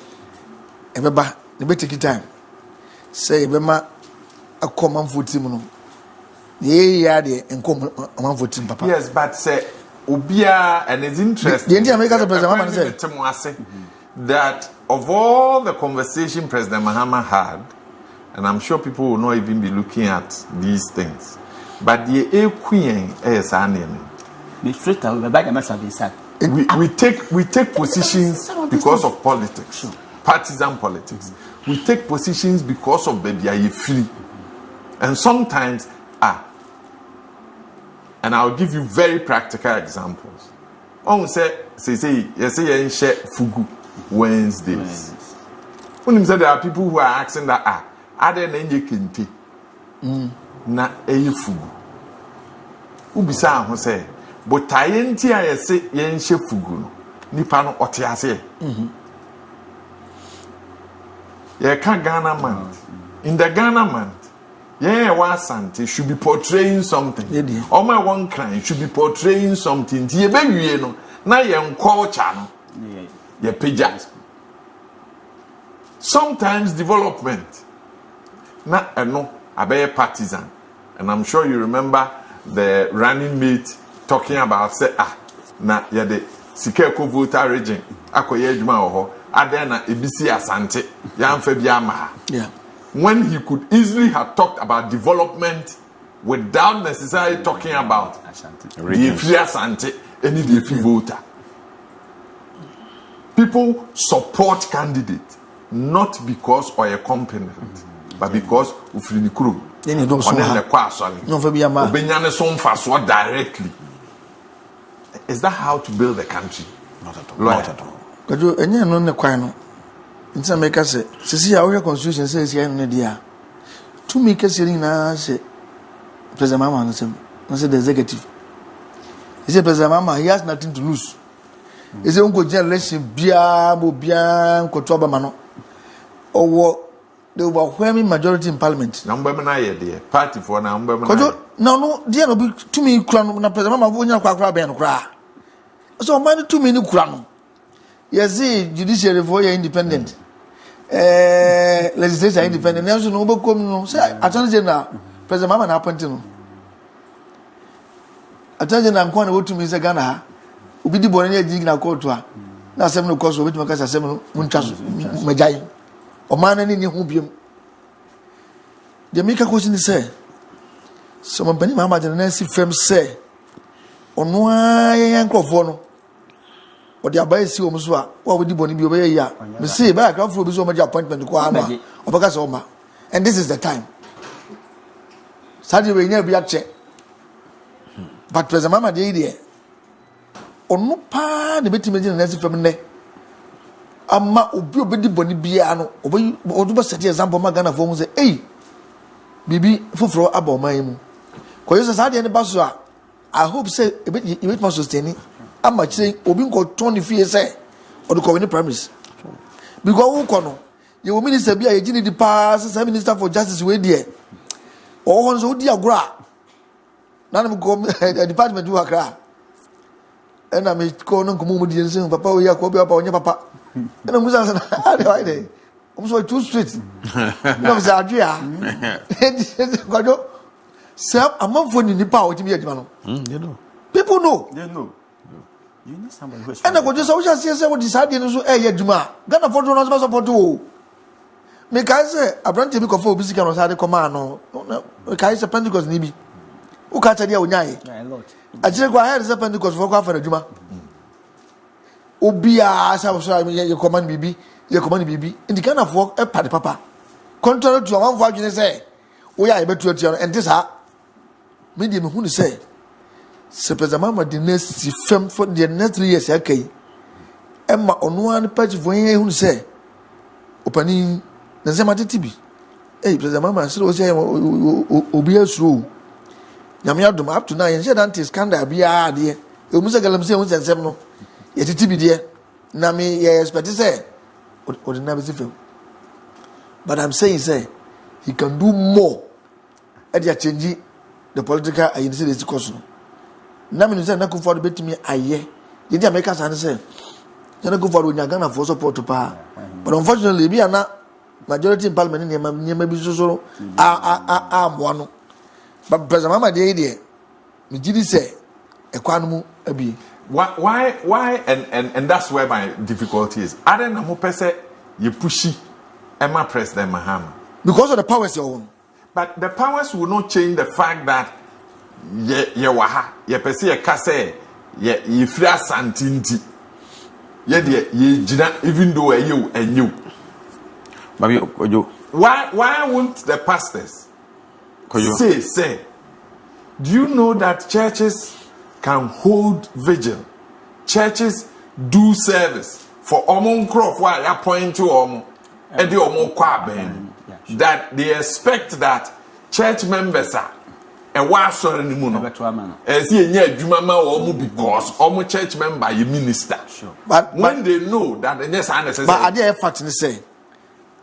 ebeba, the better time. Say ebema a common food team. Yeah, and common food team, papa. Yes, but say Ubia and it's interesting. The Indian American President said that of all the conversation President Mahama had, and I'm sure people will not even be looking at these things, but the Queen is an enemy. The straight away, but I must have been sad. We take positions because of politics, partisan politics. We take positions because of baby are you free, and sometimes and I'll give you very practical examples. On say you share fugu Wednesdays. When you say there are people who are asking that are there any kente na fugu. Ubisa who say. But Tayenti, I say, yen shefugu, Nipano Otiase. Ye can't Ghana month. In the Ghana month, one Santi should be portraying something. Or my one client should be portraying something. Ye baby, you know, now ye culture, ye pija. Sometimes development, not no, a bear partisan. And I'm sure you remember the running mate. Talking about say na yede sikeko voter region akoye adwuma ho ade na ebisi asante yamfa bi ama yeah when he could easily have talked about development without necessarily talking about the free asante any the free voter. People support candidate not because or a competent but because ufiri ni kuro then you don't so no fa bi ama obenyane so mfa so directly. Is that how to build a country? Not at all. Not at all. Kajo enye no ne kwan no. Nti make say sisi ya we constitution say sia no dia. To make kesi na say President Mama no say the executive. He say President Mama he has nothing to lose. He say unko generation bia mo bia nko to obama no. Owo the overwhelming majority in parliament. Na mbem na ye de party for na mbem na. Kajo no dia no bi to me kura no na President Mama wo nya kwa ben no kura. So man to me ni kura no. Yes, judiciary for independent. Legislature independent. Now so no be come no. Say Attorney General President Mama na appoint no. Attorney General nko na wo to me say Ghana ha. Obi di bone na ji na court a. Na asem no cause obi to me ka asem no muntwa so majai. O man na ni hu biem. The make a question is say some bani Mama na si fem say ono ayan krofo no. Or the abai si omuso a wa wodi boni bi obey ya me say ba ka fro bi so ma appointment ko ama obaka so ma and this is the time sadi we nya bi ache but President Mama dey there onu pa de beti meji na si fam ne ama obi obedi boni bia no obi odu ba set example ma Ghana for mu say eh bibi foforo aba o man mu ko yo sadi ne ba so a I hope say e bit more sustaining ama chire obi nko ton fie say o de ko win premise because who kono you minister bia ye gini di pass minister for justice we there o won so di agora na na go department do akra and I me ko no nkomo mu di nse papa o ya ko bi papa onye papa and musa say ade why dey I'm so too straight no say adua godo self among for ni pa o ti bi aduma no You know. people know They know. You need somebody who is and I go just say what decide so aduma Ghana for do not support o me kai say abrante bi ko for obi sika no say come no kai say Pentecost ni bi o ka tade a onyaye a lot. ajire go ahead say Pentecost for ko afara aduma obi a say so ye command bibi in the Ghana for e pade papa contrary to one for you say, we are able to attend and this are medium who say, suppose a mamma the next film for the next 3 years. Okay, Emma on one patch for who say, opening the Zamati Tibi. Hey, President Mamma, so was obvious rule. Yamiadum up to now, and said, Auntie Scanda be a dear. You must have galam say, and seven. Yet it be dear. Nami, yes, but he say, or the never see. But I'm saying, say, he can do more at your changing the political agency question. Nami is not good for the bit to me. I ye. Did make us answer? You're not good for when you're gonna for support to power. But unfortunately, we are not majority in parliament in maybe so one. But President Mama, the idea, me did say, a quanum a be. Why, and that's where my difficulty is. I don't know who per se you pushy Emma President Mahama. Because of the powers you own. But the powers will not change the fact that ye waha, ye per se ye kase, ye free santinti. Ye jina, even though you and you. Why won't the pastors say, do you know that churches can hold vigil? Churches do service for Omon Croft while you point to Omo and the Omo Kwaben. That they expect that church members are and why sorry ni muno. As ye nye Jumama Omo because Omo church member you minister. But when they know that the next unnecessary. But are there facts to say?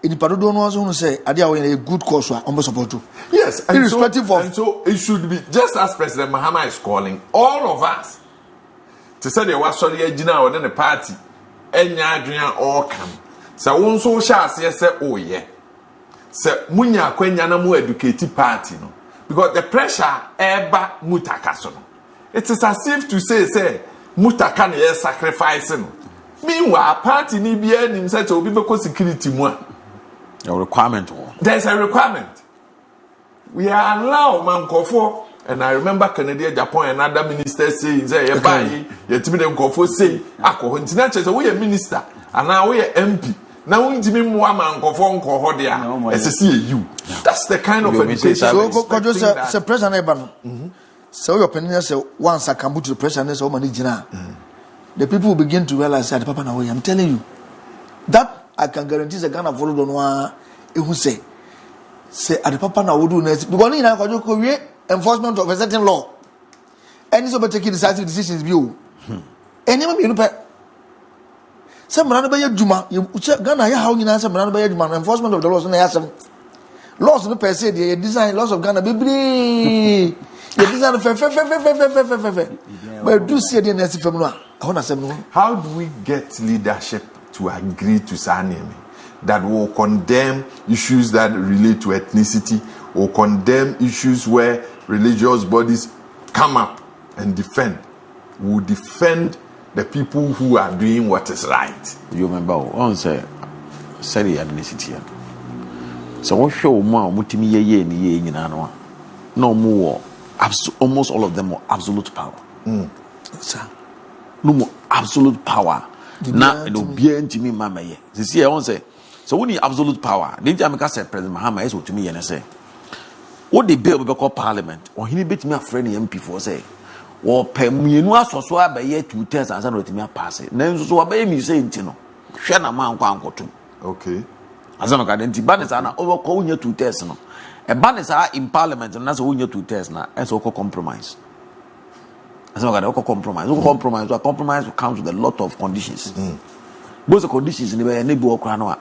In the Padudo knows who say, are there a good cause or support you? Yes, irrespective of. And so it should be just as President Mahama is calling all of us to say they were sorry, Gina, or then the party, and Yadrian or come. So one so shall say, oh, yeah. So Munya Quenyana more educated party, no, because the pressure eba mutakasono. It is as if to say, Mutakan is sacrificing. Meanwhile, party ni be in such a people security more. A requirement. There's a requirement. We are allowed Mankofo, and I remember Canada, Japan, and other ministers saying, "Say, buy yet to be them Kofo say, Ako, international, we a minister, and now we are MP. Now we me more Mankofo, Kohodia, SCU. That's the kind of education." So, KOJO say, President Ebano. So, your opinion say, once I come to the president, so many Jina. The people will begin to realize that, Papa, now I'm telling you that. I can guarantee the Ghana follow on one who say at the Papa now would do next because in our career enforcement of a certain law and it's about taking decisive decisions view. And you know, some run by Juma, you Ghana, how you answer run by Juma enforcement of the laws and some laws no per se, the design laws of Ghana, baby. The design but do see the next from how do we get leadership to agree to Sanemi that will condemn issues that relate to ethnicity or condemn issues where religious bodies come up and defend? Will defend the people who are doing what is right. You remember on say ethnicity. So what show more mutimi ye ni nyina no more almost all of them are absolute power. Sir. No more absolute power. Na no bien to me mama ye. See I won't say. So we need absolute power. The time I said President Mahama is to me and say. What the bill be called parliament or he bet me a friend MP for say. Or pe mienu asoso abaye 2 terms and say me pass it. Na so abaye mi say ntino. Hwe na man kwa nkoto. Okay. Azama ka denti banisa na over ko unya 2 terms no. E banisa in parliament na so unya 2 terms na e so ko compromise. Azama ka compromise. Compromise comes with a lot of conditions. Those conditions ni be na bi okra no a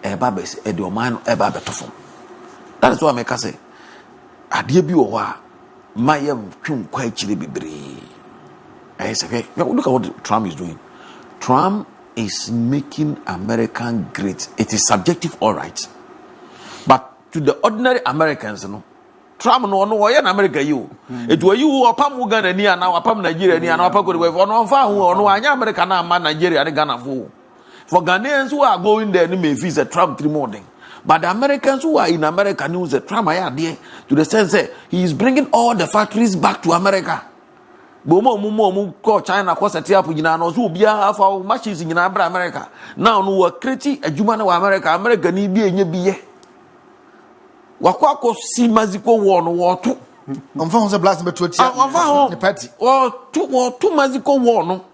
e ba be e de o man e ba betofo. That is why I make say ade bi wo a mayem twum kwa chire bebre. I say look at what Trump is doing. Trump is making American great. It is subjective, all right, but to the ordinary Americans, no, Trump no why in America you. It were you apam Uganda ni na apam Nigeria ni na apam Cote no fa hu no anya America na man Nigeria and Ghana for Ghanaians who are going there ni may visit Trump 3 morning. But the Americans who are in America news that Trump there to the sense that he is bringing all the factories back to America. Bomo call China ko set up nyina no so bia afa machines nyina bra America. Now no we create adwuma na America ni bi enye biye. Wakwako si maziko war no war to. On found some blast but the party. Or two maziko war no.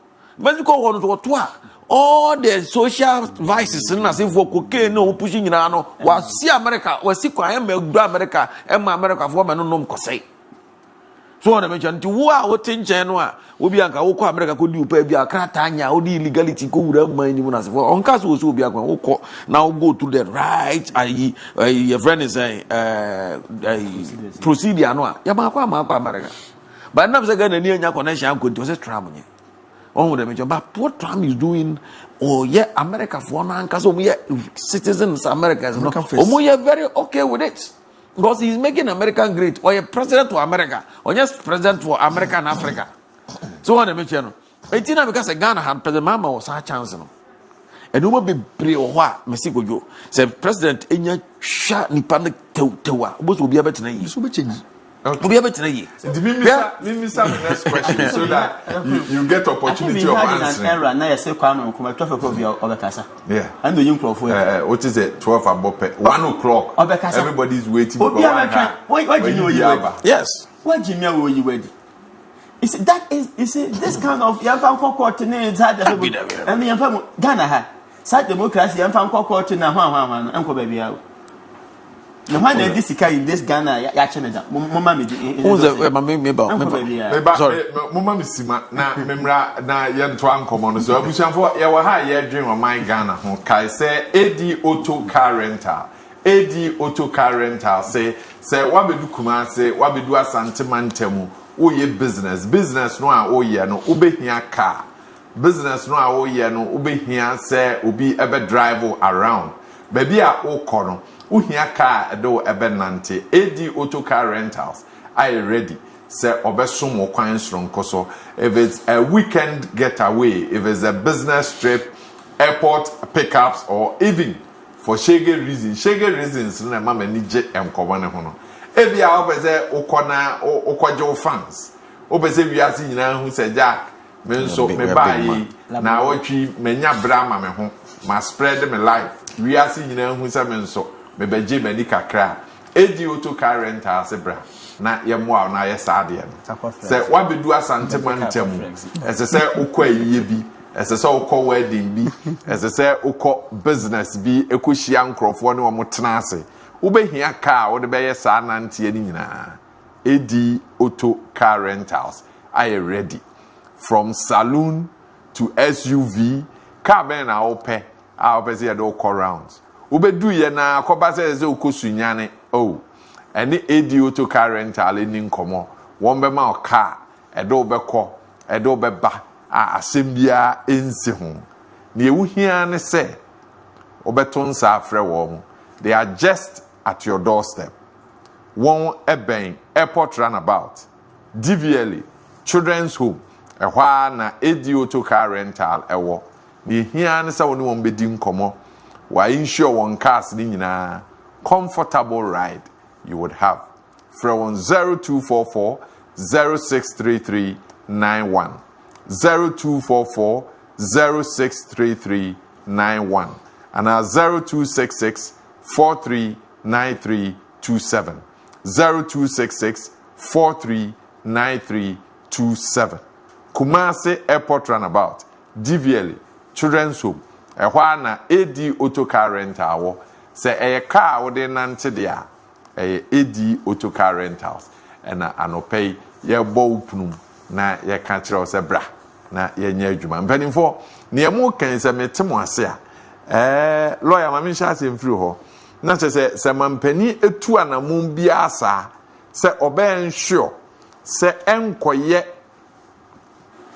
Maziko war no to all the social vices in as if for cocaine no pushing in ano was see America was see kwa America and America for man no kosai. So on a mention to what in Genoa will be America could do pay a cratanya or the illegality could mind even as for on cast will be a now go to the right. Your friend is a procedure no Yamaka America. But now again a near connection could do a traveling. On the mention, but what Trump is doing, America for now, because we are citizens, Americans, we are very okay with it. Because he's making America great, or a president for America, or just president for America and Africa. So on the mention, 18 because Ghana had President Mama was a chance. And who will be pre-wa, Mexico, you say President in your shot, Nipan Tewa, what will be able to name you? Okay. We'll be able to tell you. Next question so that you get opportunity of answering. Yeah. And the young crowd. What is it? 12 above 1 o'clock. Everybody's waiting. Why do you know you ready? Yes. Why do you know you ready? Is this kind of young fan coordinates had the and the young fan Ghana had side democracy young fan coordinates and Uncle Baby out. No one this in this Ghana actually Mama who's sorry Mama Missima na memra na yento ankomo so abusianfo ye wa ha ye dwen o man Ghana ho kai say AD Auto Car Rental say wabedu Kumase wabedu Asante Mantemu wo ye business no a wo ye no ubehia car business no a wo ye no ubehia say obi ebe drive around baby a wo kono uhia car do ebenante AD Auto Car Rentals are you ready say obesom wo kwan sronko so if it's a weekend getaway if it's a business trip airport pickups or even for shege reasons na mama ni je enkobo ne ho no ebia obeze ukona ukwaje fans obeze wiase nyina hu se Jack me nso me bayi na wotwi menya bra ma me ho ma spread me life wiase nyina hu se me nso me beje mani kakra AD Auto Car Rental se bra na yemwa na yesade no se wabedu Asante Mantemu ese se ukwa yiye bi ese se ukọ wedding bi ese se ukọ business bi ekohia nkrofo ne wo tena ase ubehia car wo de beye sa nantie ni nyina AD Auto Car Rentals are you ready from saloon to SUV car ben na ope say ya do call rounds ubedu ye na akoba se ze okosunyane oh ene AD Auto Car Rental ni nkomo won be ma car edo beko edo beba asembia ense ho na ewu hia ne se obeton sa afre wo they are just at your doorstep one eben airport runabout DVLA children's home ehwa na AD Auto Car Rental ewo na hia ne se woni won bedi nkomo why insure one cars ni nyina comfortable ride you would have from 0244 063391 0244 063391 and 0266 439327 0266 439327 Kumasi Airport Runabout DVLA Children's Home ehwa na AD Auto Car Rental wo se eye car wo de nante dia AD Auto Car Rentals na anopay ye bo upnum na ye ka kire se bra na ye nya adwuma mpanimfo ne emu kan se metemo ase a lawyer mami sha se mfiri ho na se mampani etu anamum bia asa se oben sure se enkoye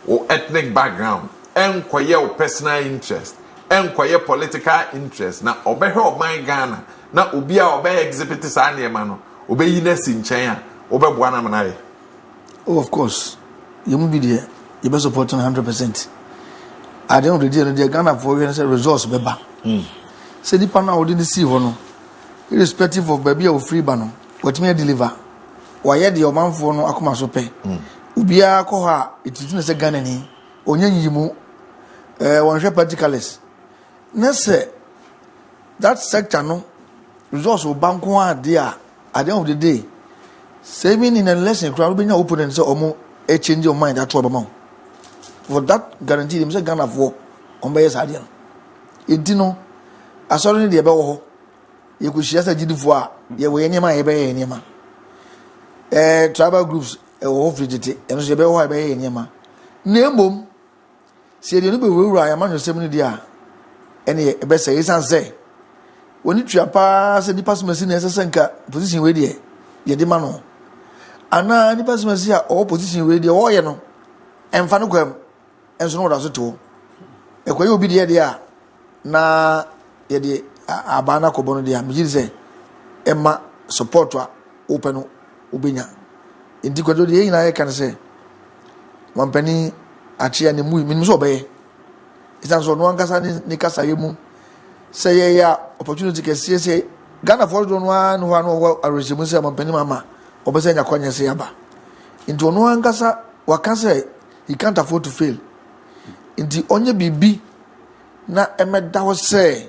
o ethnic background enkoye o personal interest enkoye political interest na obehwe oban Ghana na obi a obey exhibit sa na ema no obeyi na si nchen a obeboa na manaye. Oh, of course you must be there you be supporting 100%. I don't really the Ghana for resource beba say the panel we didn't see no irrespective of baby or free bano what me deliver why the omanfo no akoma so pe ubia ko ha it is say Ghana ni onye yimu one share particulars na say that sector no resource o banko a dia at the end of the day, saving in a lesson, crowd being open and so almost a change your mind at trouble. For that guarantee, him say Ghana for on by his idea. Intino, I saw in the above. You could share a GD4, you were any my Ebay tribal groups, a whole frigidity, and she be why by any ma. Name say the little rule I am on your 70 year. Any best say, when you try pass the pass machine as a senka position radio, ye demano. And now the pass machine or position radio, or you know, and Fanuquem, and so on as a tool. A quay will be the idea. Na ye abana kobono dia mjirize Emma support wa open ubinya inti kwado de yin can say mampani achia ne mu minimum so be isan so no ankasa ni kasa yemu say ya opportunity ke say Ghana for do no no arrangement say mampani mama obese nya kwanya say aba inti no ankasa wakasa he can't afford to fail inti onye bibi na emeda wo say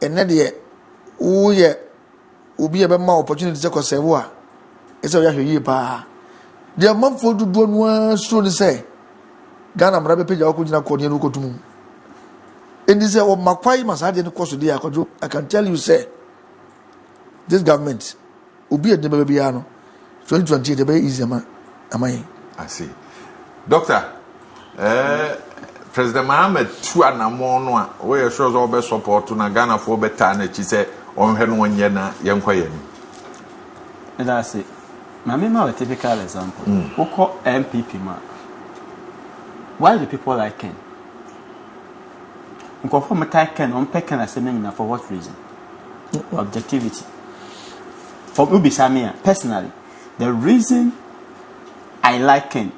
ene de wo ye obi e be ma opportunity say ko serve a ese o ya hwe pa de manfo dudu no so ni say Ghana mra be page akogina ko ne no kotum endi say o makwai masade ne koso de akojo. I can tell you say this government obi e de be bia no 2020 de be easy am I see. Doctor, President Mohamed two anamon no a we sure so be support na Ghana for better na chi say on hwe no onye na yenkwa ye ni. That's it. Mamima a typical example. Who call MPP man? Why do people like Ken? Because for me Ken on Ken as a for what reason? Objectivity. For Ubi Samia personally, the reason I like Ken,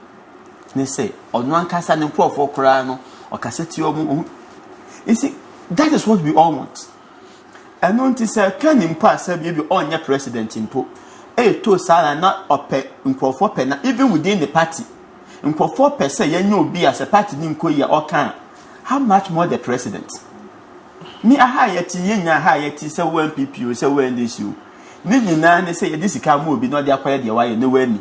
they say, on one casa and poor for Corano or cassette. You see, that is what we all want. And don't you say, Ken in pass, maybe on your president in Po. To sala not up in for pen, even within the party. In for 4%, you know, be as a party in Koya or can. How much more the president? Me a higher tea, higher tea, so when people say when this you. Nini nine say this can move, be not the acquired your way, no way.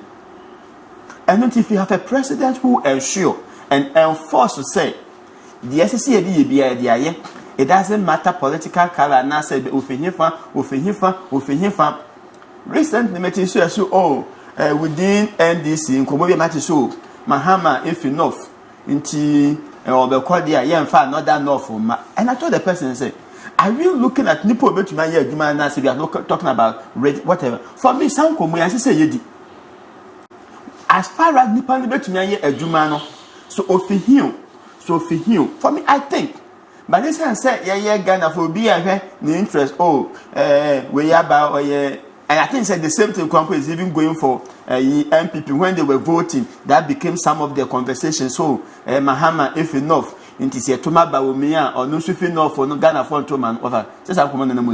And not if you have a president who ensure and enforce to say the SCD be idea, it doesn't matter political color, now say Ufinhifa. Recently, meeting so within NDC in Komobi Mati so Mahama if enough into or the Kodia Yan Fa not that enough and I told the person say, are you looking at Nipo bet my year Juma we are talking about whatever. For me, some Komo I say yedi. As far as Nipo bet my year a Jumano, so for him. For me, I think. But this one say yeah Ghana for be the interest we about and I think the same thing Kwampo is even going for MPP when they were voting. That became some of their conversation. So Mahama, if enough, into say Toma Bawumia or no if enough for no Ghana for Toman over. Just I'm coming on the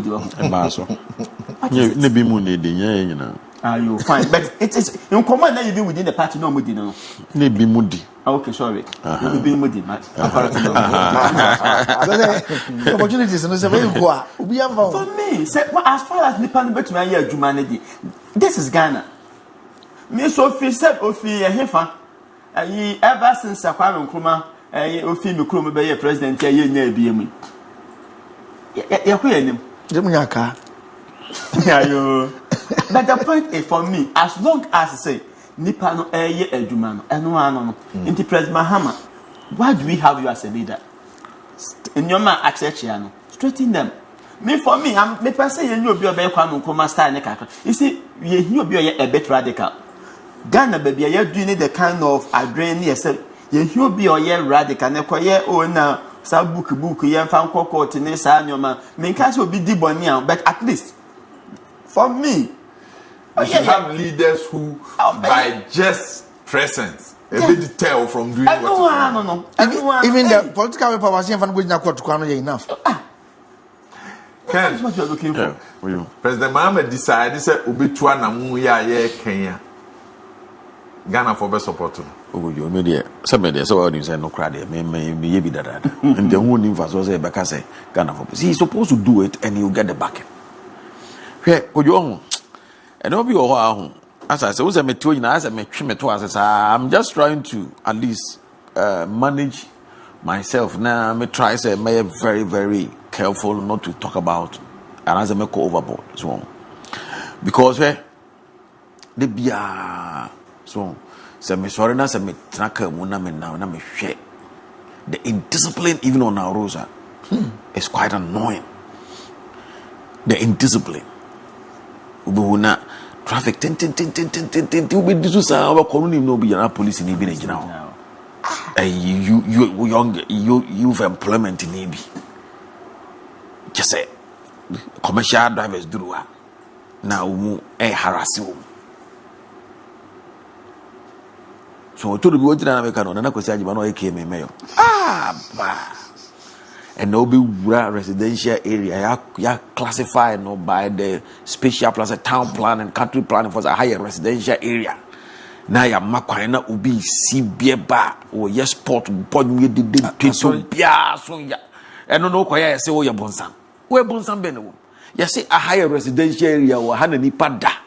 you fine, but it is in common now even within the party no moody no. Nebi moody. Okay, sorry. You be moody, man. Opportunities no say very poor. We have for me, say as far as Nipan bet me here humanity. This is Ghana. Me so fi said ofi hefa. Ever since Kwame Nkrumah ofi me krom be president ya nya ebiem. Ya ko yanim. Dem nyaka. Ayo. But the point is for me, as long as I say Nipa no eye adwuma no eno ano no inti President Mahama, why do we have you as a leader? In your man access no straighten them. Me for me, I'm me person you obi obey Kwame Nkrumah style ne kaka. You see, you obi a bit radical. Ghana baby you doing the kind of adrenaline yourself. You obi radical ne koye na sa book ye fan court ne sa nyoma. Me can say obi di boni but at least for me, you have leaders who, by just presence, a bit tell from doing what. No. Even the political power, see if I'm going to court to enough. That's what you're looking for. President Mohamed decided to be to an Kenya. Ghana for best support. Oh, you media. Somebody so you say no crowd. Maybe that. And the whole inverse was a back say Ghana for. He's supposed to do it, and you get the backing. Here, KOJO, And don't be all as I say, was a meto, as a meto, as I'm just trying to at least manage myself. Now, I try say, may very, very careful not to talk about and as I make overboard. So, because the beer, so, me sorry, na me tracker, muna me now, na me share. The indiscipline, even on our rosa, is quite annoying. The indiscipline. Ubuna traffic ten we this our colony no be police in Ibi now. You've employment in Ibi. Just say commercial drivers do now harass you. So to the boy na make no na kwesi ajiba no ekeme mayor. And no be residential area ya classify no by the special plus a town plan and country planning for a higher residential area. Na ya makwan na obi si bieba o yes sport bon we did to bia so ya. Eno no kwa ya say o ya bonsan. We bonsan be no. Ya say a higher residential area wo ha na nipa da.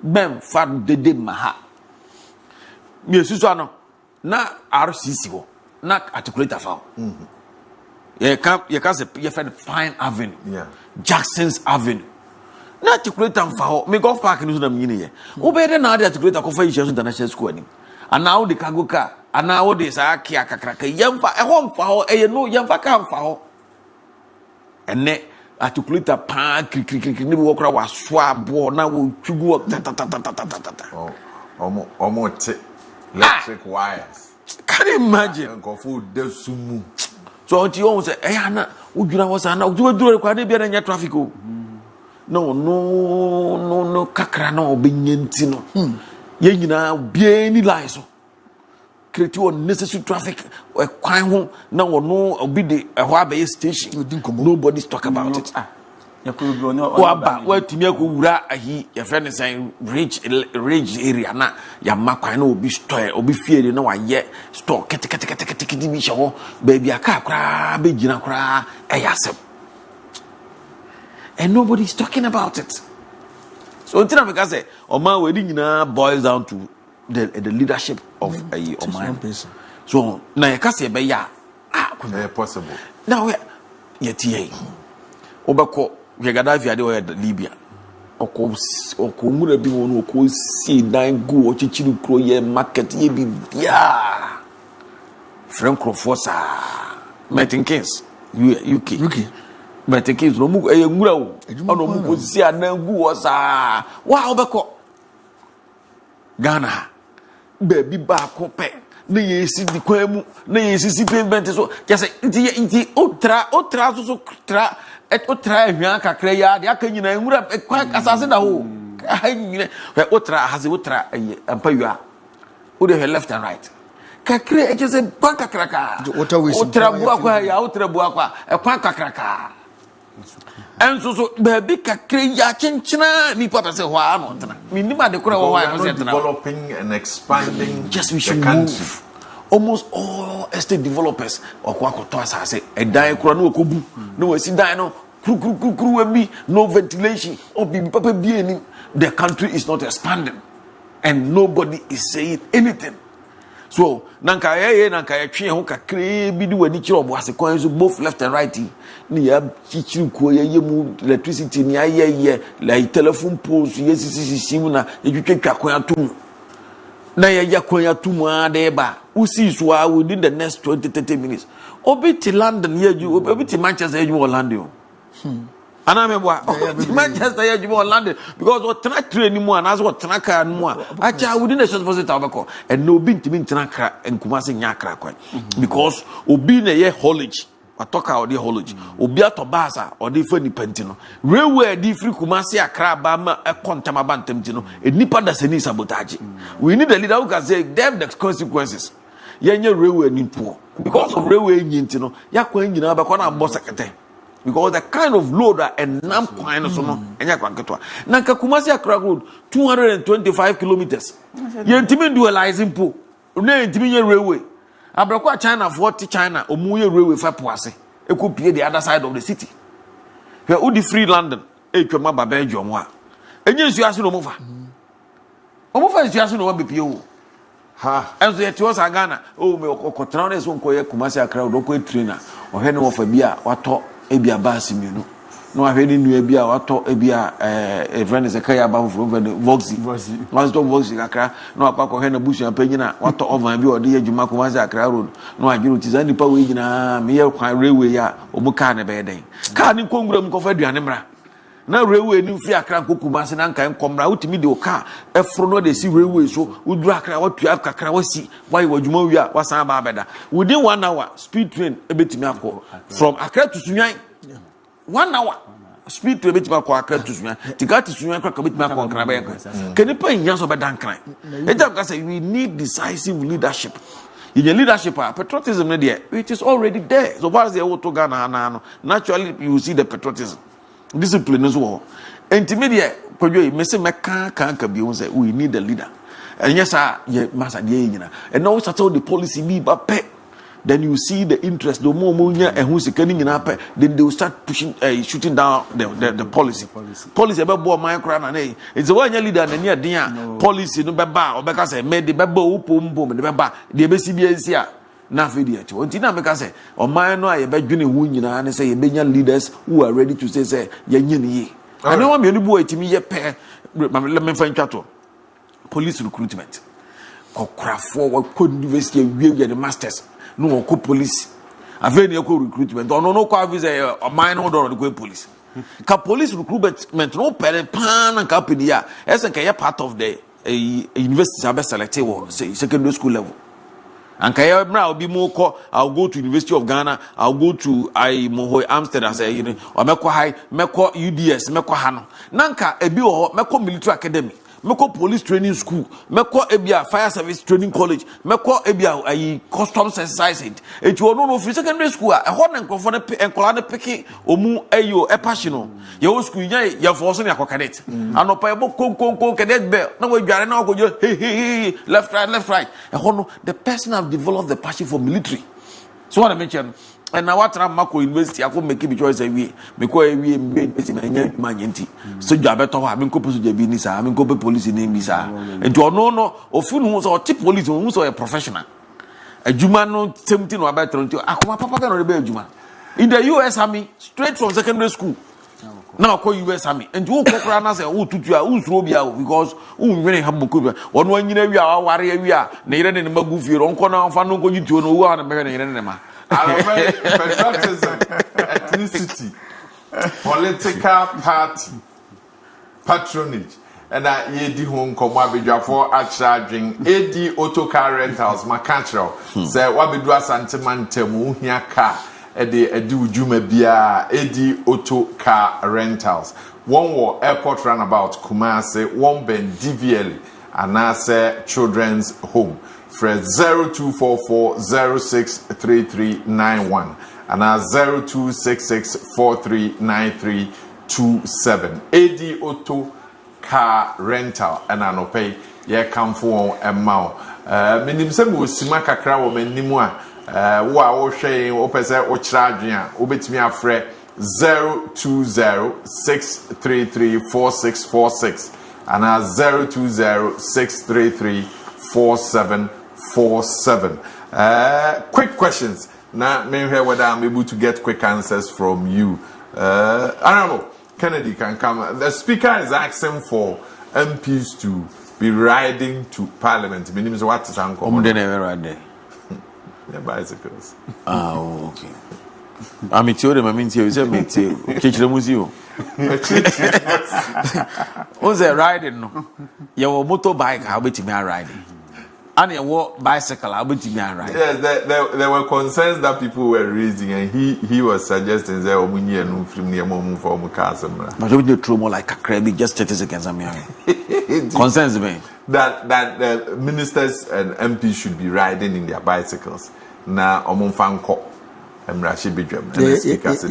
Bem fa de maha. Me susu ano na RCC wo na articulator fa. You can say you find Fine Avenue, Jackson's Avenue. Na articulate am for me golf park ni so na mini ye. Wo be na the articulate ko issues international school ni. And now the cargo car, and now the sa kia kakraka yamfa e hom fa ho e no yamfa ka fa ho. Ene articulate pa krik ni wo kra wa swa bo na wo twugu ta. Omo electric wires. Can you imagine? Go for the sumu. So until you say, "Eh, Anna, would you know what's Anna? Do you require to be in your traffic?" No, kakra no benyenti no. Ye nyina bia ni lies so. Create unnecessary traffic. E kwan ho na wono obi de ehwa abaye station. Nobody's talk about it. Timi akowura ahi your friend is saying rich area na ya makwan na obi store obi fiere na waye store kete bi hye baby aka kra be gina kra eyasem, and nobody's talking about it. So until I say Oman we nyina boils down to the leadership of Oman. So na ya kase be ya possible now yet obako we Gaddafi ade o Libya oko mura bi won oko si dan go o chichiru kro ye market ye bi bia Francophone Metenkins UK Metenkins no mu e ngura o ono mu ko si adan gu o sa wa obako Ghana baby ba ko pe na yesi di kwamu na yesi si payment so just inti otra so tra et otra hwan kakra ya de aka nyina nwura asase da ho nyina otra haze otra ampawia o de left and right kakra e just bank kakraka otra bua kwa ya otra bua kwa e kwa kakraka enso so baby kakra ya chenchina ni papa se hwa no tena minima de kura hwa no se tena developing and expanding just we should move. Almost all estate developers okwakoto asase edan kura no okobu no wasi dan no kru bi no ventilation obi papa bi ani. The country is not expanding and nobody is saying anything. So nanka ya twe ho kakre bi di wani kire obo ase kwan so both left and right ni ya chichiru ko ye mu electricity ni ayeye like telephone poles yesisi mu na etwetwa kwan atum na ya kwan atum ade ba usi so within the next 20-30 minutes obi ti London yeju obi ti Manchester yeju Orlando ana mebwa Manchester yeju Orlando because what tena train mu ana so tena car mu acha within the short visit abeko and no obi ntimi tena kra enkuma se nya kra kwan because obi na ye haulage atoka odi haulage obi atobasa odi fa nipanti no railway di free Kumasi Accra ba ma ekontama ba ntamti no enipa da seni sabotage. We need a leader who can say them the consequences yenye railway ni poor because of railway nyinti no yakwa nyina ba kwa na boss sekete because the kind of load and nam kwan so no enya kwa nketwa na nka Kumasi Accra road 225 kilometers yentimi dualizing po na yentimi nye railway abrakwa China 40 China omuye railway fa poase ekopie the other side of the city where udi free London etwama ba Belgium a enye nsuase no mofa omofa nsuase no wabepie wo ha enso ye tiwo sagana o me okotra na so nkoye kumase akra do ko trainer ohwe ne wofa bi a wato ebia baasi mienu no ahwe ne nua bi a wato ebia friend is kaya ba from voxy master voxy akra no akwa hwe na busu apanyina wato ovan bi ode adwuma kumase akra road no adwuru tizani pa we nyina me ye kwan railway a omuka ne be den ka ne kongura mu kofa aduane mra na railway ni mfi akra kokumase na nkan komra utimi de o ka efro no de si railway so uduru akra watu akra wasi why wadwuma wi a wasan ba abeda within 1 hour speed train ebetimi akọ from akra to Sunyan 1 hour speed train ebetimi akọ akra to Sunyan tigati Sunyan akra ebetimi akọ nkran ba yankan kenipa nya so be dan kran eja ka say we need decisive leadership. In your leadership, patriotism, it is already there. So far as the auto Ghana, naturally you see the patriotism. Discipline as well. Intermediate, we need a leader. And yes, and now start the policy be but then you see the interest, the more and who's getting up, then they will start pushing, shooting down the policy. Policy about my crown and it's a one leader and near dear policy no baba or because I made the babo boom the baba, the BCBS. Na fidiyati ontina meka say o man no aye badwene hu nyina ne say ye benya leaders who are ready to say ye nyine yi and one me bu etimi ye pe me fa ntwato police recruitment kokrafo wa ko university wie the masters no ko police aveni ko recruitment no ko avise o man no do ko police ka police recruitment no pere pan ka penia ese ka ye part of the university abe selected wo secondary school level. And I'll be more I'll go to University of Ghana, I'll go to Mohoy Amsterdam, say, you know, or Meko High, Meko UDS, Meko Hano. Nanka, Ebio, Meko Military Academy, Meko Police Training School, Meko Ebia Fire Service Training College, Meko Ebia Customs Exercise. It will know for secondary school, a hot and comfort and colada peki, Omu Ayo, a passional. Your school, you're forcing a cadet. And no payable cadet bell. No way, you are now going, hey, left, right. The person have developed the passion for military. So what I mentioned. And now what I'm Mako University, I could make it choice away. Because we made my yenti. So you better have been couple to the business, I mean, couple police in Misa. And to no, of who or tip police who's a professional. A Jumano 17 or about 20. Akuma Papa can rebel Juma. In the US Army, straight from secondary school. Now call US Army. And you walk around and say, oh, to you, who's Robia, because who really have Mukuba. 1 year we are warrior, we are, neither in the Magufi, or Uncle Fano going to know one American. Patriotism, ethnicity, political party, patronage, and I Edi home come Wabidra for a charging Edi auto car rentals, Macatro, say Wabidra Santimante Muhia car, Edi Jume Bia, Edi auto car rentals. One war airport runabout Kumase, one Ben DVL, and I say children's home. Fred 0244063391 and 0266439327. AD Auto Car Rental and Anope ye come for a mouth. Minim se mo sima kakra wo manimu a wo a wo hwe wo pese wo charge a wo betimi afre 0206334646 and 0206334747. Quick questions. Now, maybe whether I'm able to get quick answers from you. I don't know. Kennedy can come. The speaker is asking for MPs to be riding to Parliament. My name is what is uncommon. They never ride there. Yeah, bicycles. Oh, okay. I'm a theory. I mean, you say me too. Catch the museum. Who's there riding? No, your motorbike. How about me riding? And a walk bicycle, I would be right. Yes, there were concerns that people were raising, and he was suggesting that we no from near mom for Mukasam. But don't you throw more like a crabby just 30 seconds? Concerns me that the ministers and MPs should be riding in their bicycles. Now, Omonfanko and Rashid Bidram, and the speaker said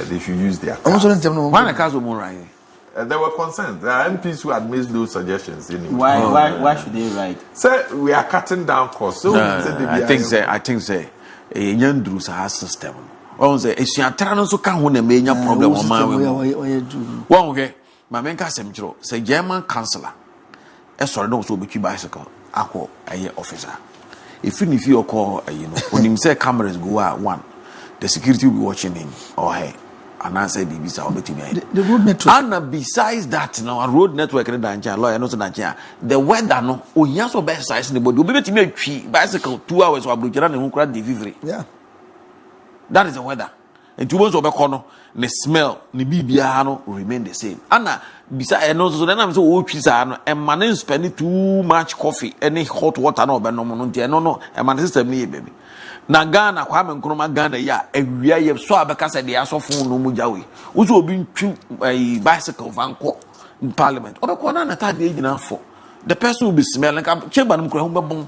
they should use their cars. Why a cars more riding? There were concerns. There are MPs who had made those suggestions. Anyway. Why should they ride? Sir, we are cutting down costs. So I think a young Drusa has system. Oh, say, if you are trying to come on a major problem on my way. One, okay. ma menka sem chiro say German counselor e sori no so betwi bicycle akọ aye officer if you call you know when him say cameras go out one the security will be watching him or her and answer BBC or between the road network and besides that now a road network in Nigeria lawyer no Nigeria the weather no o nya so best size the body obi betimi atwi bicycle 2 hours or blojira ne ho kra delivery yeah that is the weather and two months obekọ no the smell the bibia no remain the same and beside no so then am say o twi sa no e man spend too much coffee any hot water no obenom no ntia no e man system ni baby na Ghana kwa me nkroma Ghana ya awia ye so abeka se de asofo no mu jawe wo so obi ntwi bicycle vanko in parliament obekọ na ta de gina for the person will be smelling chamber no kra ho bebon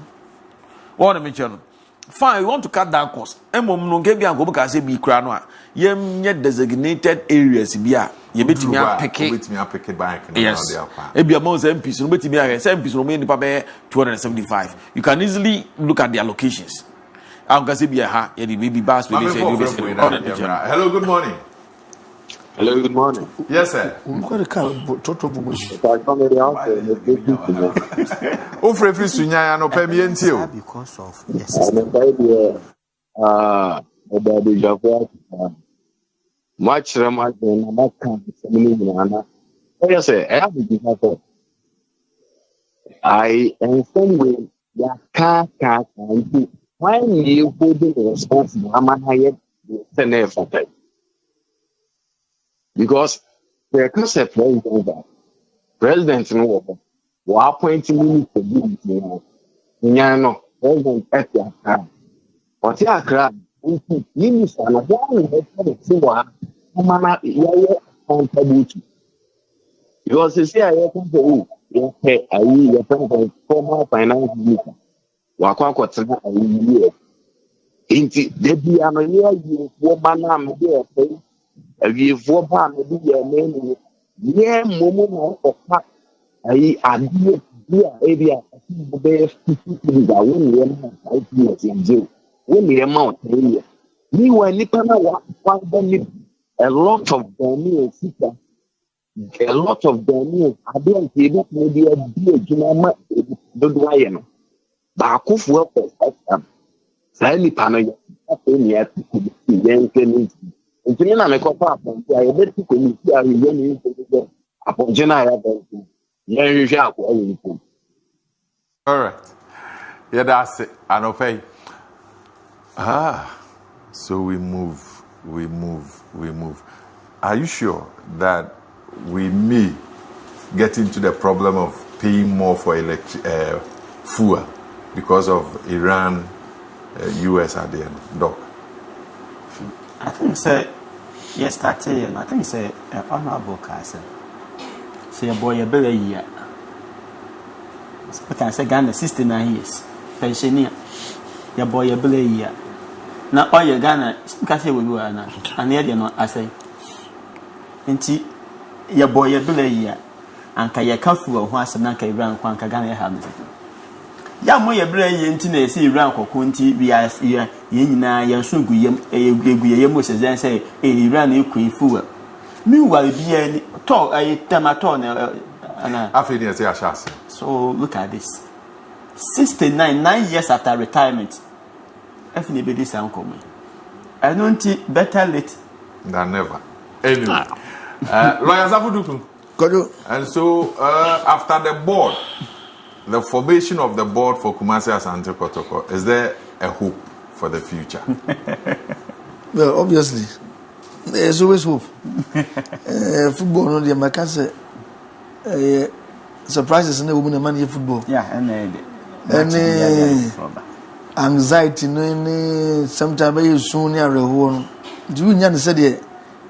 what me channel fine, you want to cut down cost. Emom no get bian go because say be kra no a yem nye designated areas bia ye betimi apeke bank yes e bia mo say MPs no betimi a say MPs no me nipa be 275 you can easily look at their locations am ka say bia ha ye the baby bus we say hello good morning. Hello, good morning. Yes, sir. O frefri sunya no pem yenti o. Because of yes. Much remark na maka semini oh yes, sir. I have to give up. I understand when ya ka when you hold the responsible amana yet for because the concept president no wa appointing minister no president at the time but ya kra minister na one say wa mana ya contribute because say I can say you pay ayi your former finance minister wa kwa kwatena ayi inti debi anoya yi wo mana me dey for ban be your name. Yeah, Momo of I admit area be 50 years in jail. When the amount area. Me when Nipana a lot of Ghanaians, a lot of Ghanaians are being able maybe a deal to the Lion. Bakuf workers at Sally Pana, yet to Intina na mekopa aponti a yebeti komiti a yeye ni nso aponjena ya bantu ye hwehwe akwa yinko. All right. Yeah, that's it. Anopay. So we move. Are you sure that we may get into the problem of paying more for fuel because of Iran, US at the end? Doc. I think say yes, I think say honorable Casa. Say a boy a better year. But I say Ghana 69 years. Pensioner. Your boy a better year. Now all your Ghana because we were now. And yet you know I say. Inti your boy a better year. And kaya kafu who has na kai ran kwan ka Ghana have. Ya mo ye bra ye nti na ese Iran kokko nti we are ye nyina ye nso guye mo se say Iran e kuifu mi wa bia ni to ay tamato na ana AFIA say ashase. So look at this 9 years after retirement AFIA be this ankom I don't better late than never. Anyway lawyer Zafuduku KOJO. And so after the board, the formation of the board for Kumasi Asante Kotoko, is there a hope for the future? Well, obviously, there's always hope. Football, no, the Americans surprises in the woman money football. Yeah, and anxiety, no, sometimes you soon near a home. Do you understand?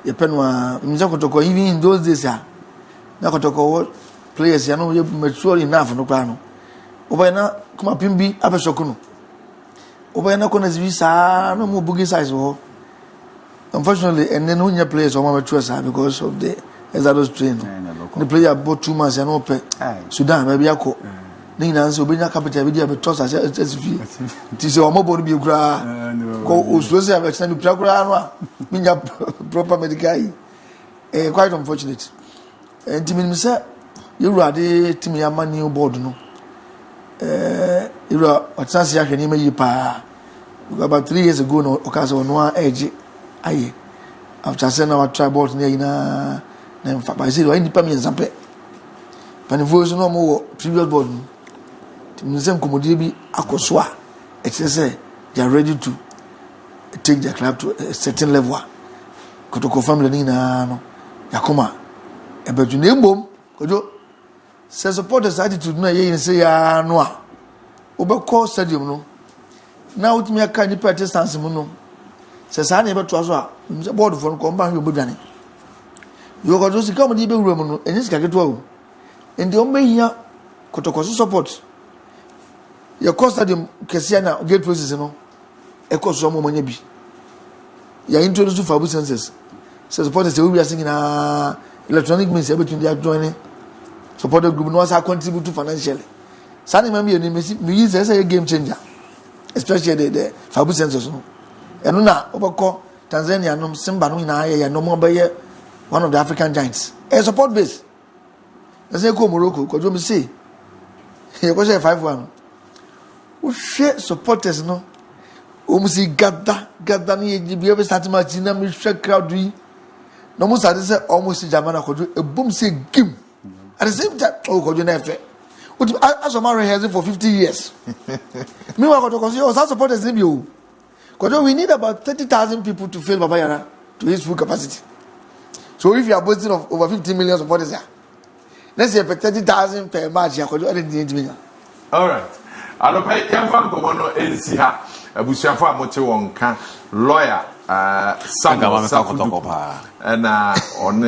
You penwa, Mizakotoko, even in those days, Nakotoko players, you know, you're mature enough, no plan. Obana kuma pimbi abeshokuno obana kona visa no more boogie size ho unfortunately and then when your players are mature because of the Exodus train the player about 2 months and open Sudan maybe yako ni na nso obenya capital bi dia betos as ti se o mo bodu bi kura ko osuose abechina bi kura no a minya proper medical quite unfortunate enti minim say yewurade timi ama new board no yewura otsanse ahwe ni mayi pa about 3 years ago no okaze ono a eje aye after say na wa try board na yina na mfa ba say wa ndipa mi nsampe panifo so no mo previous board no timi say nkomodie bi akoso a it say they are ready to take their club to a certain level kotoko family ni na no yakoma ebedu na embom kojo say supporters attitude na ye say ya no a obekọ stadium no na utimi aka ni protestants mu no say sa na ebeto aso a board for no komba hwe obedwane yo kojo sika mo di be wura mu no enyi sika keto awu ndi o mehia kotoko support ya stadium kesia na gate process no ekoso mo manya bi ya introduce fabu census say supporters say we are singing electronic means between they are joining supporter group no asa contribute to financially sani mami eni me use say a game changer especially the fabu census no eno na obako Tanzania no Simba no na ya no mo be one of the African giants a support base na say ko Morocco ko jo me say e ko say 5-1 o share supporters no omusi gada ni ejibi ebe start match na me share crowd yi no mo start say almost Germany ko jo e boom say game at the same time oh ko jo na efe aso ma rehearsing for 50 years me wa ko to say oh supporters ni bi o ko we need about 30,000 people to fill Baba Yara to his full capacity. So if you are boasting of over 50 million supporters here, let's say 30,000 per match, you could do 8 million. All right. I don't pay Yamfan Komono NCA, Abusiafa Mote lawyer, and on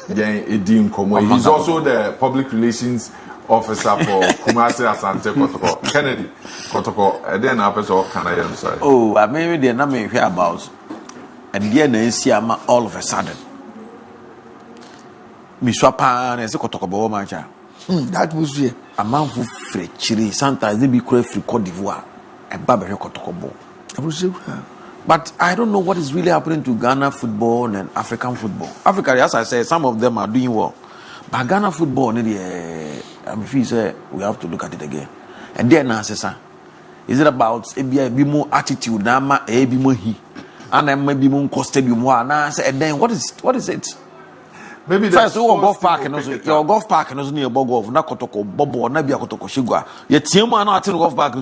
Edim Komo. He's also the public relations officer for Kumasi Asante Kotoko. Kennedy Kotoko, and then I also Canadian side. Oh, I mean, they're not me hear about, and then NCA all of a sudden. Miswapa and Kotoko Bomacha. That was here. A man who free chili, sometimes they be crave free Cote d'Ivoire and Babere Kotokobo. But I don't know what is really happening to Ghana football and African football. Africa, as I said, some of them are doing well. But Ghana football, if you say we have to look at it again. And then is it about a be more attitude, nama a be more he, and then maybe more stadium one. And then what is it? Maybe first your golf park and also your golf park and also near Bogov, Nakotoko, Bobo, Nabia Kotoko Shigua. Yet Tiama not in golf park.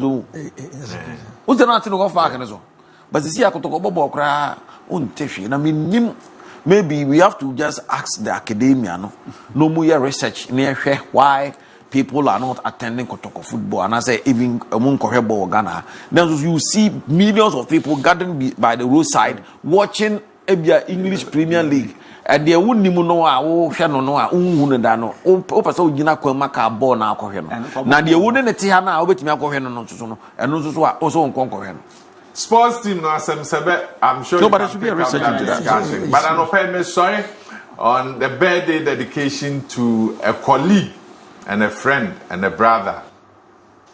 What's the not in golf park and so? But the Sia Kotoko Bobo cry untefi. I mean, maybe we have to just ask the academia, no more research near why people are not attending Kotoko football, and I say even among Kohebo or Ghana. Then you see millions of people gathering by the roadside watching English Premier League. And they wouldn't even know how Shannon or Ununano, Opa Gina Maka born now. Now they wouldn't Tiana with me and also on Concorren. Sports team, no, I'm sure nobody should be a research into that. But I don't pay me sorry on the birthday dedication to a colleague and a friend and a brother,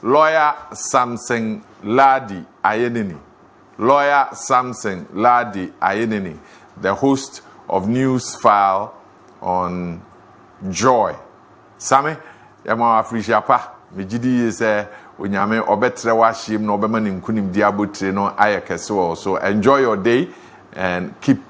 lawyer Samson Ladi Ayenini. Lawyer Samson Ladi Ayenini, the host of News File on Joy. Sammy, Yama Afrisha, Mijidi is a Unyame Obetre Washim, no Beman Kunim Diabutre, no Ayakeso. So enjoy your day and keep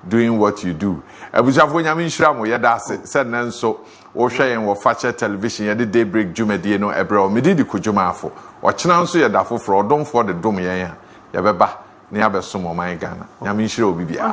doing what you do. Abujavunyami Shramo, Yadase, said Nanso, Osha and Wafacha television, Yadi Daybreak Jumedi, no Ebro, Mididi Kujumafo, or Chananso Yadafo for don't for the Domia, Yabeba. Ni abesumo my Ghana. Nyame nhire obi bia.